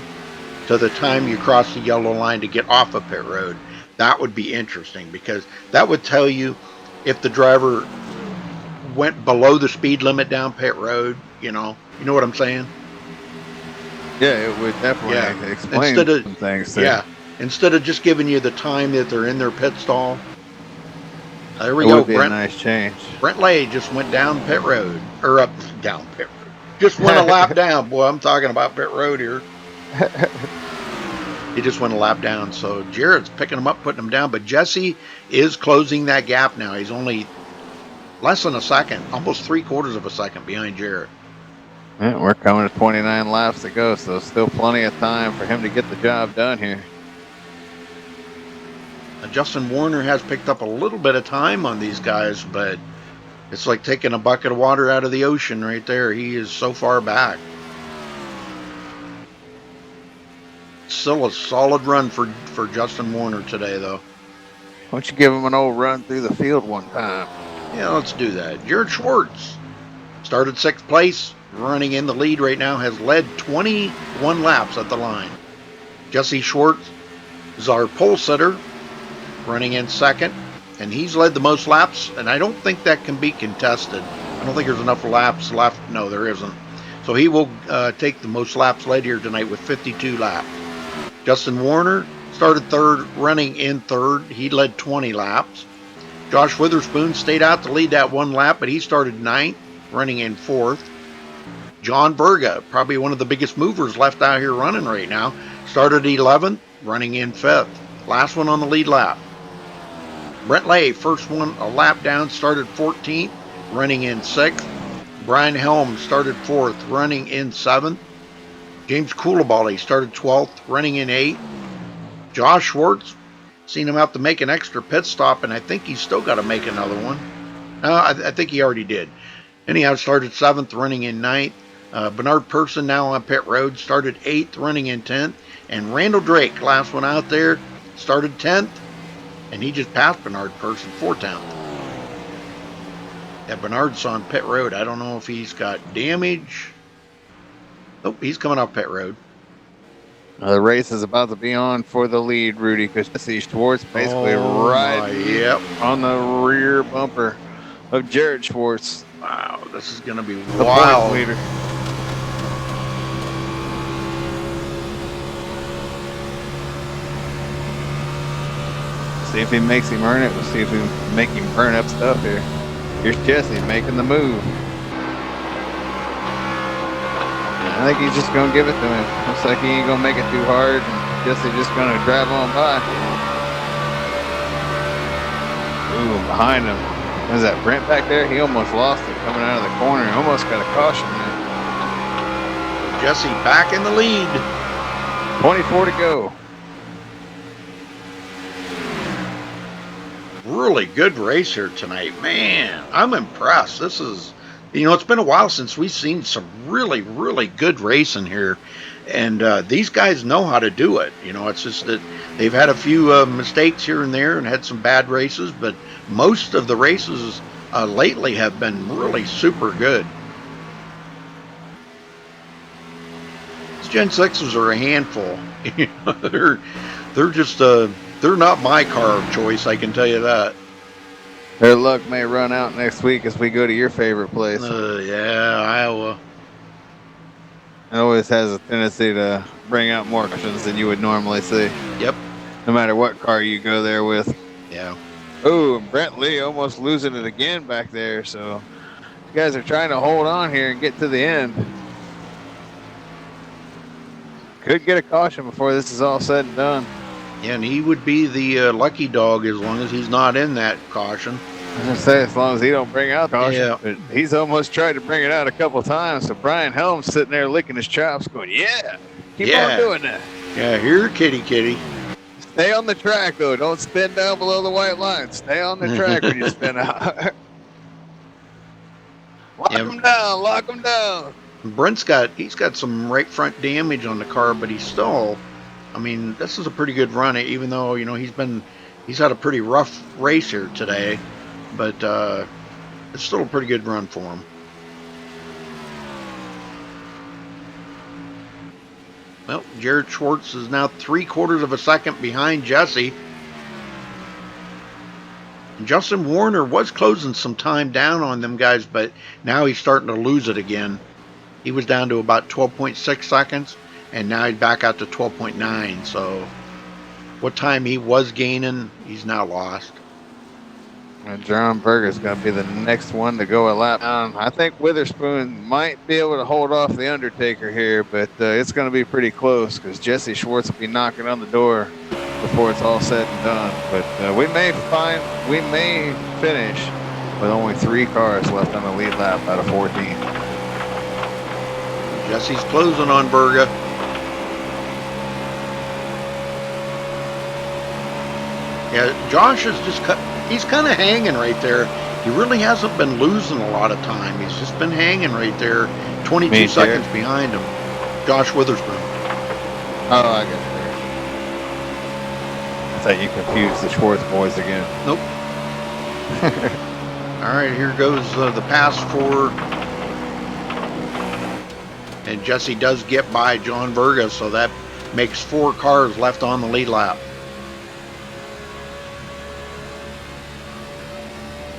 to the time you cross the yellow line to get off of pit road. That would be interesting, because that would tell you if the driver went below the speed limit down pit road. You know what I'm saying? Yeah, it would definitely explain some things there. Yeah, instead of just giving you the time that they're in their pit stall. There we it go. Would be a nice change. Brent Lay just went down pit road, or up down pit road. Just went a lap down. Boy, I'm talking about pit road here. He just went a lap down. So Jarrett's picking him up, putting him down. But Jesse is closing that gap now. He's only less than a second, almost 3/4 of a second behind Jarrett. Yeah, we're coming to 29 laps to go, so still plenty of time for him to get the job done here. Justin Warner has picked up a little bit of time on these guys, but it's like taking a bucket of water out of the ocean right there. He is so far back. Still a solid run for Justin Warner today, though. Why don't you give him an old run through the field one time? Yeah, let's do that. Jared Schwartz started 6th place, running in the lead right now, has led 21 laps at the line. Jesse Schwartz is our pole sitter, running in 2nd, and he's led the most laps, and I don't think that can be contested. I don't think there's enough laps left. No, there isn't. So he will take the most laps led here tonight with 52 laps. Justin Warner started 3rd, running in 3rd. He led 20 laps. Josh Witherspoon stayed out to lead that 1 lap, but he started 9th, running in 4th. John Berga, probably one of the biggest movers left out here running right now, started 11th, running in 5th. Last one on the lead lap. Brent Lay, first one a lap down, started 14th, running in 6th. Brian Helm started 4th, running in 7th. James Coulibaly started 12th, running in 8th. Josh Schwartz, seen him have to make an extra pit stop, and I think he's still got to make another one. I think he already did. Anyhow, started 7th, running in 9th. Bernard Person now on pit road, started 8th, running in 10th. And Randall Drake, last one out there, started 10th. And he just passed Bernard Person for 10th. Yeah, Bernard's on pit road. I don't know if he's got damage. Nope, he's coming off pit road. The race is about to be on for the lead, Rudy, because Jesse Schwartz basically right on the rear bumper of Jared Schwartz. Wow, this is going to be wild. Leader. See if he makes him earn it. We'll see if we can make him burn up stuff here. Here's Jesse making the move. I think he's just going to give it to him. Looks like he ain't going to make it too hard. Jesse's just going to drive on by. Ooh, behind him. Was that Brent back there? He almost lost it coming out of the corner. He almost got a caution there. Jesse back in the lead. 24 to go. Really good race here tonight. Man, I'm impressed. This is, it's been a while since we've seen some really, really good racing here. And these guys know how to do it. You know, it's just that they've had a few mistakes here and there and had some bad races, but most of the races lately have been really super good. These Gen 6s are a handful. You know, they're just they're not my car of choice, I can tell you that. Their luck may run out next week as we go to your favorite place. Yeah, Iowa. It always has a tendency to bring out more questions than you would normally see. Yep. No matter what car you go there with. Yeah. Oh, Brent Lee almost losing it again back there. So you guys are trying to hold on here and get to the end. Could get a caution before this is all said and done. Yeah, and he would be the lucky dog as long as he's not in that caution. I was gonna say, as long as he don't bring out caution. Yeah. But he's almost tried to bring it out a couple times. So Brian Helms sitting there licking his chops going, yeah, keep on doing that. Yeah, here, kitty. Stay on the track, though. Don't spin down below the white line. Stay on the track when you spin out. Lock him down. Lock him down. Brent's got some right front damage on the car, but he's still, I mean, this is a pretty good run, even though, you know, he's had a pretty rough race here today, but it's still a pretty good run for him. Well, Jared Schwartz is now 3/4 of a second behind Jesse. And Justin Warner was closing some time down on them guys, but now he's starting to lose it again. He was down to about 12.6 seconds, and now he's back out to 12.9. So what time he was gaining, he's now lost. And John Berger's going to be the next one to go a lap down. I think Witherspoon might be able to hold off the Undertaker here, but it's going to be pretty close because Jesse Schwartz will be knocking on the door before it's all said and done. But we may finish with only 3 cars left on the lead lap out of 14. Jesse's closing on Berga. Yeah, Josh is just he's kind of hanging right there. He really hasn't been losing a lot of time. He's just been hanging right there, 22 seconds behind him. Josh Witherspoon. Oh, I got you there. I thought you confused the Schwartz boys again. Nope. All right, here goes the pass for, and Jesse does get by John Berga, so that makes 4 cars left on the lead lap.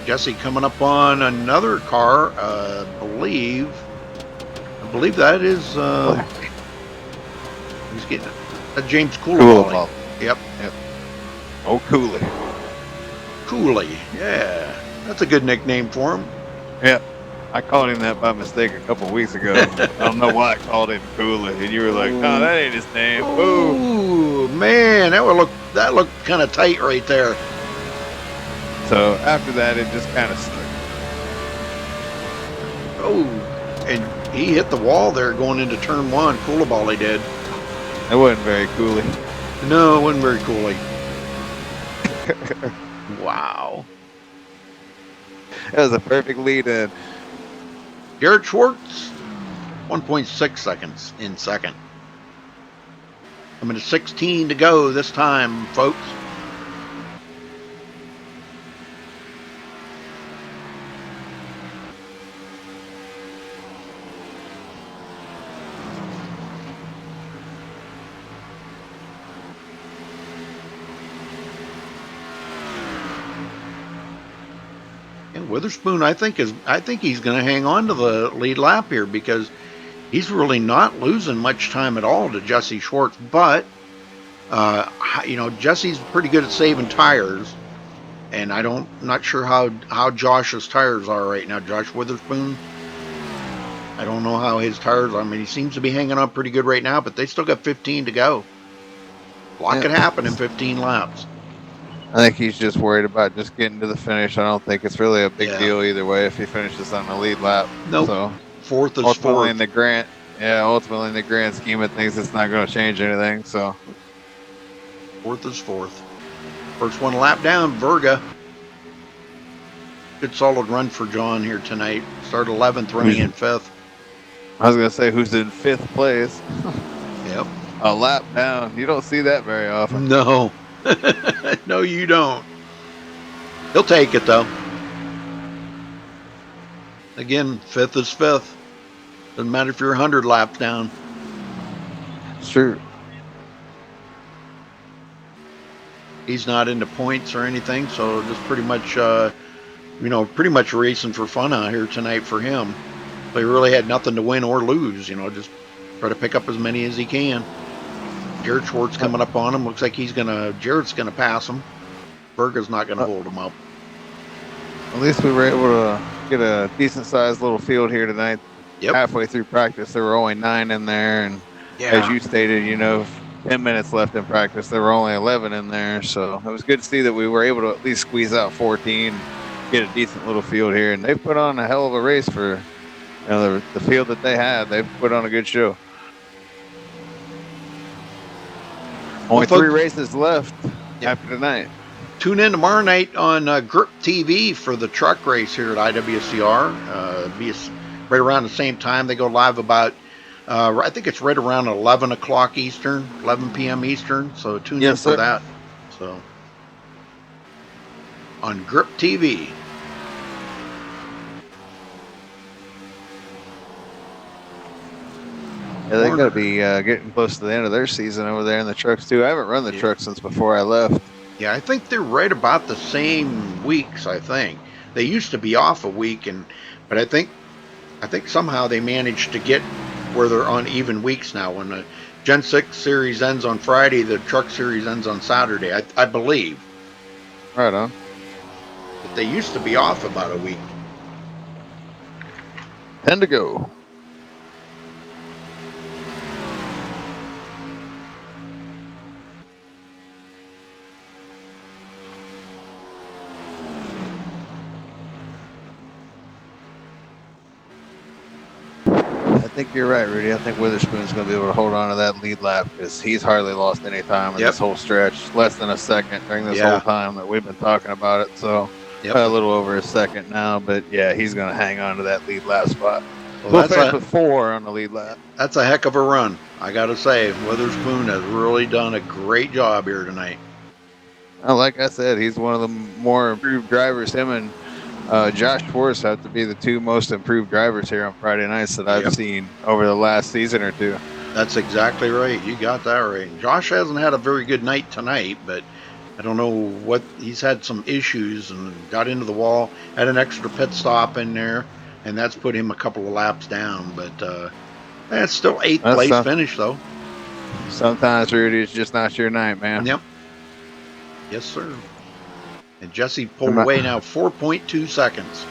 Jesse coming up on another car, I believe that is he's getting James Cooley. Yep. Oh, Cooley. Cooley, yeah, that's a good nickname for him. Yeah, I called him that by mistake a couple weeks ago. I don't know why I called him Cooley, and you were like, "No, that ain't his name." Ooh, man, that looked kind of tight right there. So after that, it just kind of stuck. Oh, and he hit the wall there going into turn 1. Coulibaly did. It wasn't very Cooley. No, it wasn't very Cooley. Wow. That was a perfect lead in. Garrett Schwartz, 1.6 seconds in second. Coming to 16 to go this time, folks. Witherspoon, I think he's going to hang on to the lead lap here because he's really not losing much time at all to Jesse Schwartz. But you know, Jesse's pretty good at saving tires, and not sure how Josh's tires are right now. Josh Witherspoon, I don't know how his tires are. I mean, he seems to be hanging on pretty good right now, but they still got 15 to go. A lot could happen in 15 laps. I think he's just worried about just getting to the finish. I don't think it's really a big deal either way if he finishes on the lead lap. Nope. So fourth is ultimately fourth. Ultimately in the grand scheme of things, it's not going to change anything. So fourth is fourth. First one lap down, Berga. Good solid run for John here tonight. Started 11th, running in 5th. I was going to say who's in 5th place. A lap down. You don't see that very often. No. No, you don't. He'll take it, though. Again, fifth is fifth. Doesn't matter if you're 100 laps down. Sure. He's not into points or anything, so just pretty much, pretty much racing for fun out here tonight for him. But he really had nothing to win or lose, just try to pick up as many as he can. Jared Schwartz coming up on him. Looks like Jared's gonna pass him. Berga's not gonna hold him up. At least we were able to get a decent-sized little field here tonight. Yep. Halfway through practice, there were only 9 in there, and as you stated, 10 minutes left in practice, there were only 11 in there. So it was good to see that we were able to at least squeeze out 14, get a decent little field here, and they've put on a hell of a race for the field that they had. They've put on a good show. Only 3 races left after tonight. Tune in tomorrow night on Grip TV for the truck race here at IWCR. Be right around the same time. They go live about, I think it's right around 11 o'clock Eastern, 11 p.m. Eastern. So tune in for that. So on Grip TV. Yeah, they got to be getting close to the end of their season over there in the trucks too. I haven't run the truck since before I left. Yeah, I think they're right about the same weeks. I think they used to be off a week, but I think somehow they managed to get where they're on even weeks now. When the Gen 6 series ends on Friday, the truck series ends on Saturday. I believe. Right on. But they used to be off about a week. 10 to go. I think you're right, Rudy. I think Witherspoon's going to be able to hold on to that lead lap because he's hardly lost any time in this whole stretch. Less than a second during this whole time that we've been talking about it. So a little over a second now, but yeah, he's going to hang on to that lead lap spot. We'll finish with 4 on the lead lap. That's a heck of a run, I got to say. Witherspoon has really done a great job here tonight. Well, like I said, he's one of the more improved drivers. Him and Josh Schwartz have to be the 2 most improved drivers here on Friday nights that I've seen over the last season or 2. That's exactly right. You got that right. Josh hasn't had a very good night tonight, but I don't know what he's had some issues and got into the wall, had an extra pit stop in there, and that's put him a couple of laps down. But that's still 8th place finish, though. Sometimes, Rudy, it's just not your night, man. Yep. Yes, sir. And Jesse pulled away now 4.2 seconds.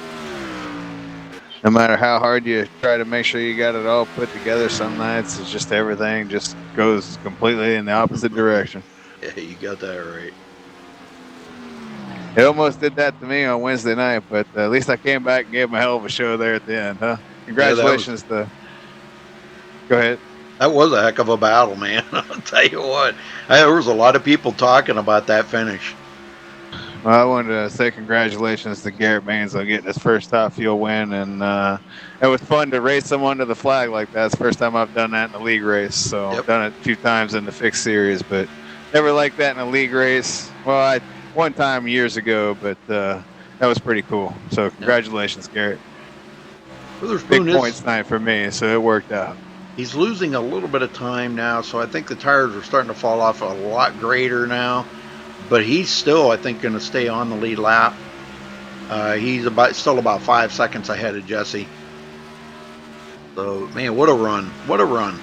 No matter how hard you try to make sure you got it all put together, some nights it's just everything just goes completely in the opposite direction. Yeah, you got that right. It almost did that to me on Wednesday night, but at least I came back and gave him a hell of a show there at the end, huh? Congratulations to... Go ahead. That was a heck of a battle, man. I'll tell you what. There was a lot of people talking about that finish. Well, I wanted to say congratulations to Garrett Baines on getting his first top fuel win, and it was fun to race him under the flag like that. It's the first time I've done that in a league race, so I've done it a few times in the fixed series, but never like that in a league race. Well, one time years ago, but that was pretty cool. So congratulations, Garrett. Big points night for me, so it worked out. He's losing a little bit of time now, so I think the tires are starting to fall off a lot greater now. But he's still, I think, going to stay on the lead lap. He's still about 5 seconds ahead of Jesse. So, man, what a run. What a run.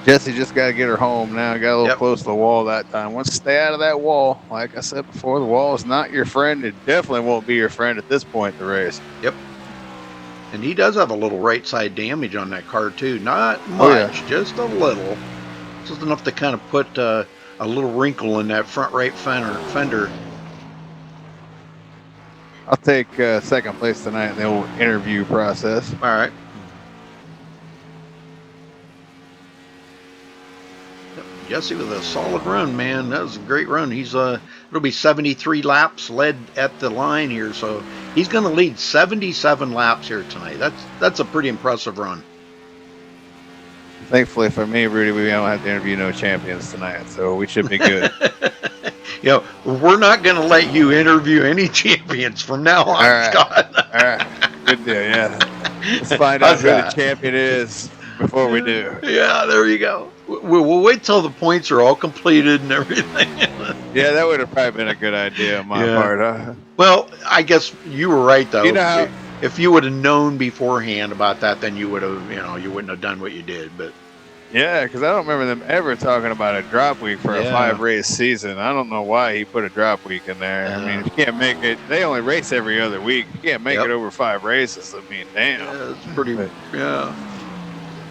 Jesse just got to get her home now. Got a little close to the wall that time. Once you stay out of that wall, like I said before, the wall is not your friend. It definitely won't be your friend at this point in the race. Yep. And he does have a little right side damage on that car, too. Not much, just a little. Just enough to kind of put a little wrinkle in that front right fender. I'll take second place tonight in the old interview process. All right. Jesse with a solid run, man. That was a great run. He's it'll be 73 laps led at the line here, so he's going to lead 77 laps here tonight. That's a pretty impressive run. Thankfully for me, Rudy, we don't have to interview no champions tonight, so we should be good. We're not going to let you interview any champions from now on, All right. Scott. All right. Good deal, yeah. Let's find out who the champion is before we do. Yeah, there you go. We'll wait till the points are all completed and everything. Yeah, that would have probably been a good idea on my part. Huh? Well, I guess you were right, though. You know how, if you would have known beforehand about that, then you would have, you wouldn't have done what you did. But yeah, because I don't remember them ever talking about a drop week for a 5-race season. I don't know why he put a drop week in there. I mean, if you can't make it, they only race every other week. You can't make it over 5 races. I mean, damn. Yeah, it's pretty.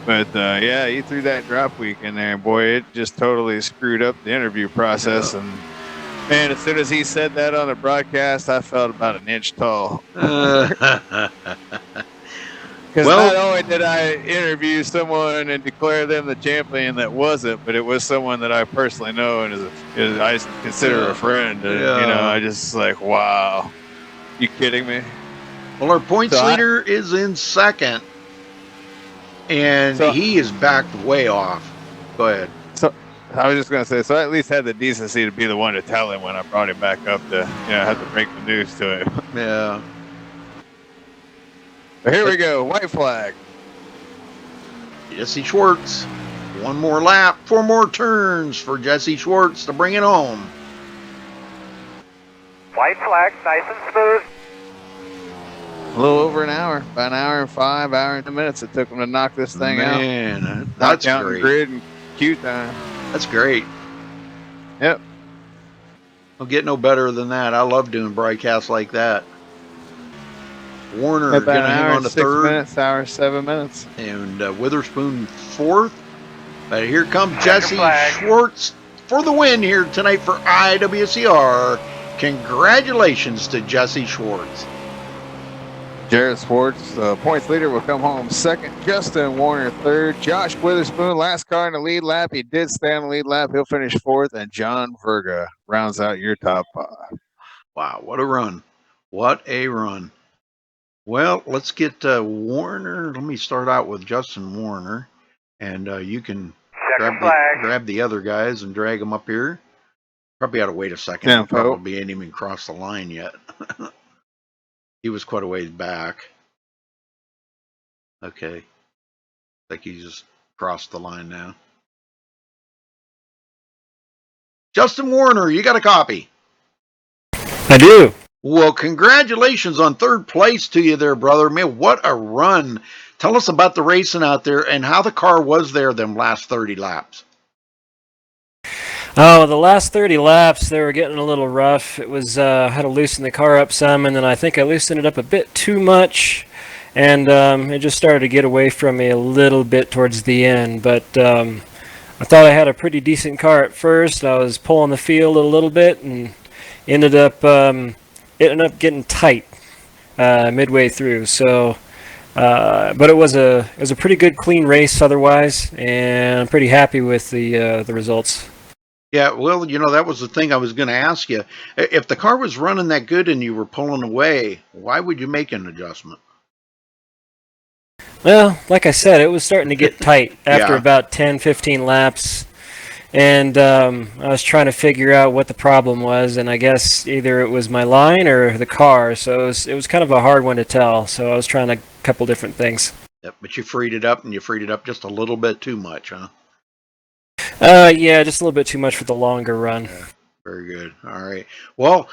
But yeah, he threw that drop week in there, and boy, it just totally screwed up the interview process. And man, as soon as he said that on the broadcast, I felt about an inch tall. Because not only did I interview someone and declare them the champion that wasn't, but it was someone that I personally know and I consider a friend. And, I just like, wow. You kidding me? Well, our points leader is in second, and he is backed way off. Go ahead. So I was just going to say, so I at least had the decency to be the one to tell him when I brought him back up to, I had to break the news to him. Yeah. But here we go, white flag. Jesse Schwartz. One more lap, 4 more turns for Jesse Schwartz to bring it home. White flag, nice and smooth. A little over an hour, about an hour and 5, hour and 10 minutes it took him to knock this thing out. Man, that's great. Grid and queue time. That's great. Yep. I'll get no better than that. I love doing broadcasts like that. Warner going to hang on to 3rd. Minutes, hour, 7 minutes. And Witherspoon 4th. But here comes Jesse Schwartz for the win here tonight for IWCR. Congratulations to Jesse Schwartz. Jared Schwartz, points leader, will come home second. Justin Warner 3rd. Josh Witherspoon, last car in the lead lap. He did stay on the lead lap. He'll finish 4th. And John Verga rounds out your top 5. Wow, what a run. What a run. Well, let's get Warner. Let me start out with Justin Warner. And you can grab the other guys and drag them up here. Probably ought to wait a second. Yeah, probably ain't even crossed the line yet. He was quite a ways back. Okay. I think he just crossed the line now. Justin Warner, you got a copy? I do. Well, congratulations on 3rd place to you there, brother. Man, what a run. Tell us about the racing out there and how the car was there them last 30 laps. Oh, the last 30 laps, they were getting a little rough. It was, had to loosen the car up some, and then I think I loosened it up a bit too much, and it just started to get away from me a little bit towards the end. But I thought I had a pretty decent car at first. I was pulling the field a little bit, and ended up getting tight midway through. So, but it was a pretty good, clean race otherwise, and I'm pretty happy with the results. Yeah, well, that was the thing I was going to ask you. If the car was running that good and you were pulling away, why would you make an adjustment? Well, like I said, it was starting to get tight after about 10, 15 laps. And I was trying to figure out what the problem was, and I guess either it was my line or the car. So it was kind of a hard one to tell. So I was trying a couple different things. Yep, but you freed it up, and you freed it up just a little bit too much, huh? Yeah, just a little bit too much for the longer run. Yeah, very good. All right. Well,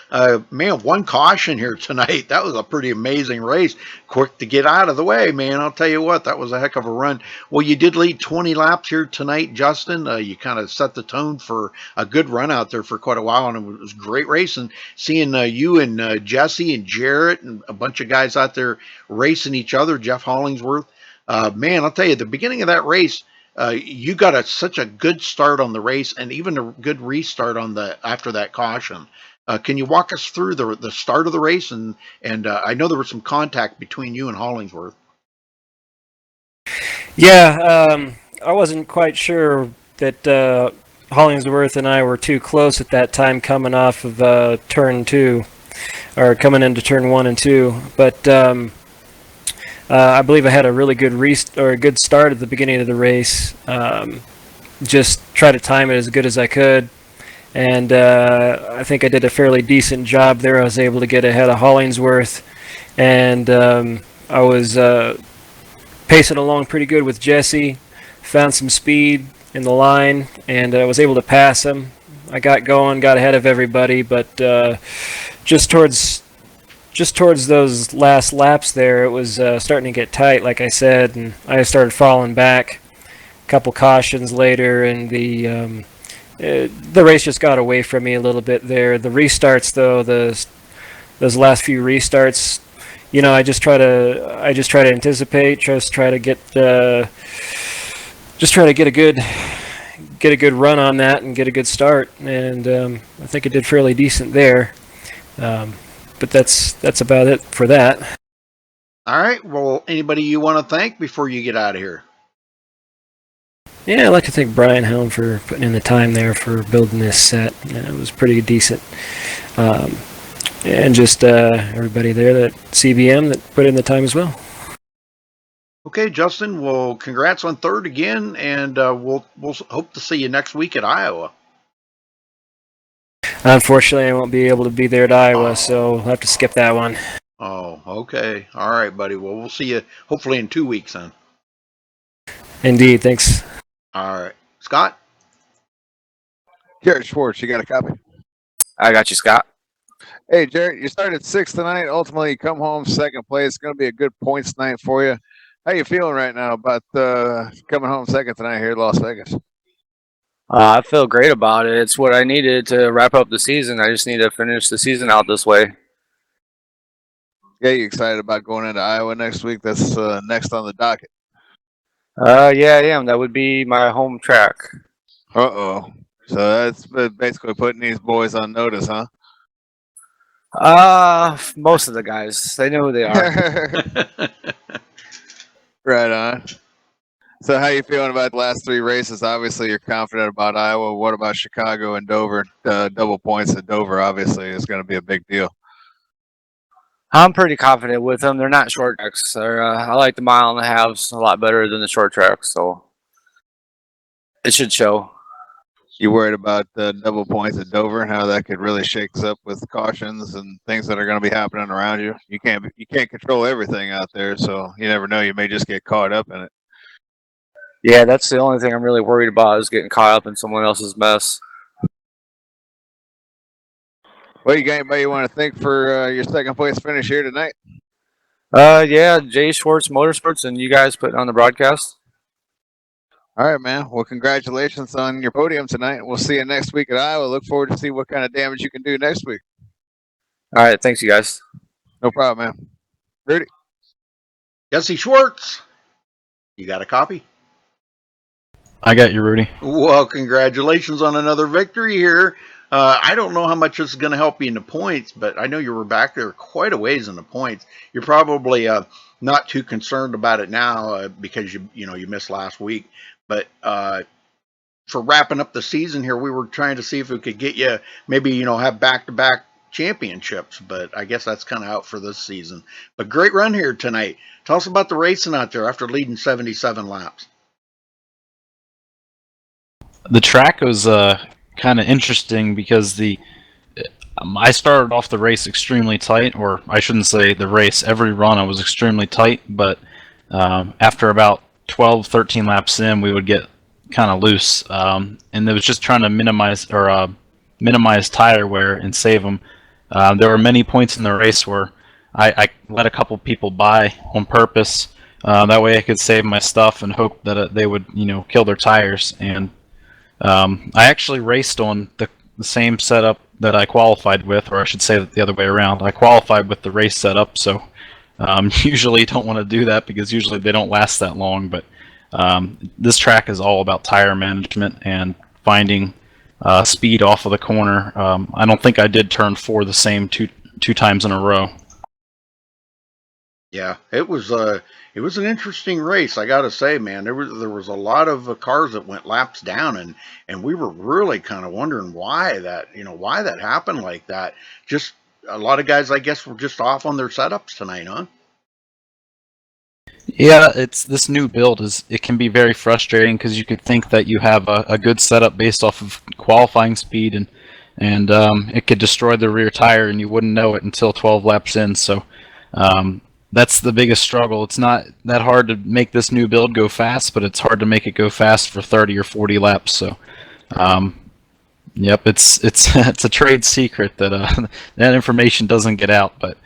man, 1 caution here tonight. That was a pretty amazing race. Quick to get out of the way, man. I'll tell you what, that was a heck of a run. Well, you did lead 20 laps here tonight, Justin. You kind of set the tone for a good run out there for quite a while, and it was great racing. Seeing you and Jesse and Jarrett and a bunch of guys out there racing each other, Jeff Hollingsworth. Man, I'll tell you, the beginning of that race, you got such a good start on the race, and even a good restart on after that caution. Can you walk us through the start of the race? And I know there was some contact between you and Hollingsworth. Yeah, I wasn't quite sure that Hollingsworth and I were too close at that time, coming off of turn 2, or coming into turn 1 and 2. But I believe I had a really good a good start at the beginning of the race. Just try to time it as good as I could, and I think I did a fairly decent job there. I was able to get ahead of Hollingsworth, and I was pacing along pretty good with Jesse. Found some speed in the line, and I was able to pass him. I got going, got ahead of everybody, but just towards those last laps there, it was starting to get tight, like I said, and I started falling back. A couple cautions later, and the race just got away from me a little bit there. The restarts, though, those last few restarts, I just try to anticipate, just try to get a good run on that and get a good start, and I think I did fairly decent there. But that's about it for that. All right. Well, anybody you want to thank before you get out of here? Yeah, I'd like to thank Brian Helm for putting in the time there for building this set. It was pretty decent. And just everybody there at CBM that put in the time as well. Okay, Justin. Well, congrats on third again, and we'll hope to see you next week at Iowa. Unfortunately, I won't be able to be there at Iowa, so I'll have to skip that one. Oh, okay. All right, buddy. Well, we'll see you hopefully in 2 weeks then. Indeed, thanks. All right. Scott? Jared Schwartz, you got a copy? I got you, Scott. Hey, Jared, you started sixth tonight. Ultimately, you come home second place. It's going to be a good points night for you. How you feeling right now about coming home second tonight here at Las Vegas? I feel great about it. It's what I needed to wrap up the season. I just need to finish the season out this way. Yeah, you excited about going into Iowa next week? That's next on the docket. Yeah, I am. That would be my home track. Uh-oh. So that's basically putting these boys on notice, huh? Most of the guys, they know who they are. Right on. So how you feeling about the last three races? Obviously, you're confident about Iowa. What about Chicago and Dover? Double points at Dover, obviously, is going to be a big deal. I'm pretty confident with them. They're not short tracks. I like the mile and a halves a lot better than the short tracks, so it should show. You worried about the double points at Dover and how that could really shake us up with cautions and things that are going to be happening around you? You can't control everything out there, so you never know. You may just get caught up in it. Yeah, that's the only thing I'm really worried about is getting caught up in someone else's mess. Well, you got anybody you want to thank for your second place finish here tonight? Yeah, Jay Schwartz Motorsports and you guys putting on the broadcast. All right, man. Well, congratulations on your podium tonight. We'll see you next week at Iowa. Look forward to see what kind of damage you can do next week. All right, thanks, you guys. No problem, man. Rudy? Jesse Schwartz, you got a copy? I got you, Rudy. Well, congratulations on another victory here. I don't know how much this is going to help you in the points, but I know you were back there quite a ways in the points. You're probably not too concerned about it now because you missed last week. But for wrapping up the season here, we were trying to see if we could get you maybe have back-to-back championships, but I guess that's kind of out for this season. But great run here tonight. Tell us about the racing out there after leading 77 laps. The track was kind of interesting because I started off the race extremely tight, or I shouldn't say the race. Every run I was extremely tight, but after about 12, 13 laps in, we would get kind of loose, and it was just trying to minimize tire wear and save them. There were many points in the race where I let a couple people by on purpose. That way I could save my stuff and hope that they would kill their tires. And I actually raced on the same setup that I qualified with, or I should say that the other way around. I qualified with the race setup, so usually don't want to do that because usually they don't last that long. But this track is all about tire management and finding speed off of the corner. I don't think I did turn 4 the same two times in a row. Yeah, it was an interesting race, I got to say, man. There was a lot of cars that went laps down, and we were really kind of wondering why that happened like that. Just a lot of guys, I guess, were just off on their setups tonight, huh? Yeah, it's this new build it can be very frustrating because you could think that you have a good setup based off of qualifying speed and it could destroy the rear tire and you wouldn't know it until 12 laps in. So that's the biggest struggle. It's not that hard to make this new build go fast, but it's hard to make it go fast for 30 or 40 laps. So yep, it's it's a trade secret that that information doesn't get out, but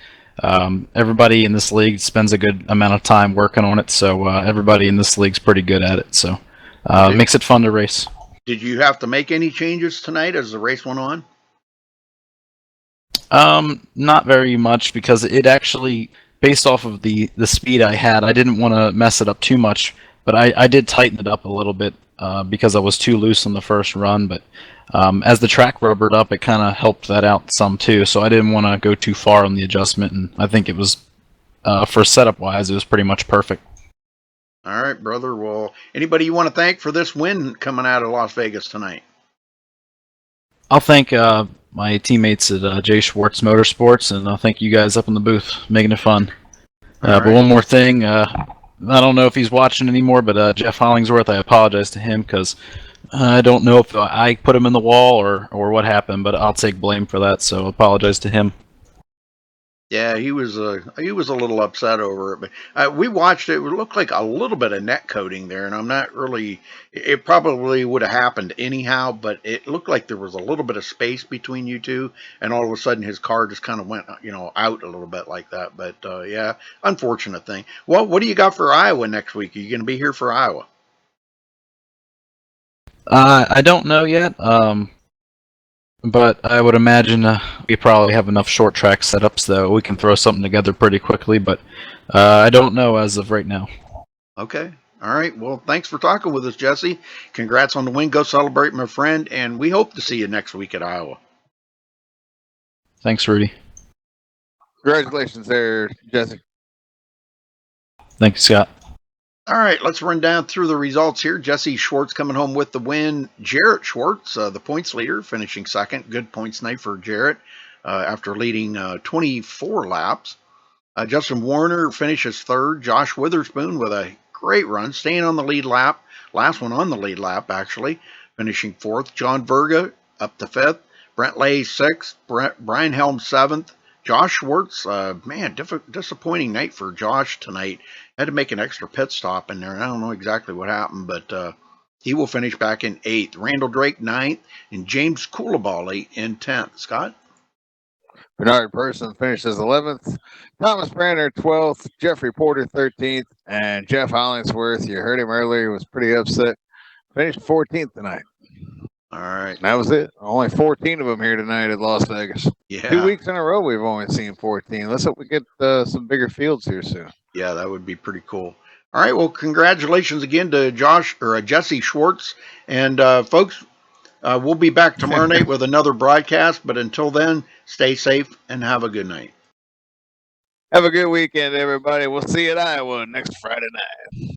everybody in this league spends a good amount of time working on it, so everybody in this league's pretty good at it. So it makes it fun to race. Did you have to make any changes tonight as the race went on? Not very much because it actually, based off of the speed I had, I didn't want to mess it up too much, but I did tighten it up a little bit because I was too loose on the first run. But as the track rubbered up, it kind of helped that out some too. So I didn't want to go too far on the adjustment, and I think it was for setup wise, it was pretty much perfect. All right, brother. Well, anybody you want to thank for this win coming out of Las Vegas tonight? I'll thank my teammates at J Schwartz Motorsports, and I'll thank you guys up in the booth making it fun. But one more thing, I don't know if he's watching anymore, but Jeff Hollingsworth, I apologize to him because I don't know if I put him in the wall or what happened, but I'll take blame for that, so I apologize to him. Yeah, he was a little upset over it, but we watched it. It looked like a little bit of net coating there, and I'm not really. It probably would have happened anyhow, but it looked like there was a little bit of space between you two, and all of a sudden his car just kind of went, out a little bit like that. But yeah, unfortunate thing. Well, what do you got for Iowa next week? Are you going to be here for Iowa? I don't know yet. But I would imagine we probably have enough short track setups that we can throw something together pretty quickly, but I don't know as of right now. Okay. All right. Well, thanks for talking with us, Jesse. Congrats on the win. Go celebrate, my friend, and we hope to see you next week at Iowa. Thanks, Rudy. Congratulations there, Jesse. Thank you, Scott. All right, let's run down through the results here. Jesse Schwartz coming home with the win. Jarrett Schwartz, the points leader, finishing second. Good points night for Jarrett after leading 24 laps. Justin Warner finishes third. Josh Witherspoon with a great run, staying on the lead lap. Last one on the lead lap, actually, finishing fourth. John Verga up to fifth. Brent Lay sixth. Brian Helm seventh. Josh Schwartz, disappointing night for Josh tonight. Had to make an extra pit stop in there, and I don't know exactly what happened, but he will finish back in eighth. Randall Drake ninth, and James Coulibaly in 10th. Scott? Bernard Person finishes 11th. Thomas Branner 12th. Jeffrey Porter 13th. And Jeff Hollingsworth, you heard him earlier, was pretty upset. Finished 14th tonight. All right. And that was it. Only 14 of them here tonight at Las Vegas. Yeah. 2 weeks in a row we've only seen 14. Let's hope we get some bigger fields here soon. Yeah, that would be pretty cool. All right, well, congratulations again to Jesse Schwartz. And folks, we'll be back tomorrow night with another broadcast. But until then, stay safe and have a good night. Have a good weekend, everybody. We'll see you at Iowa next Friday night.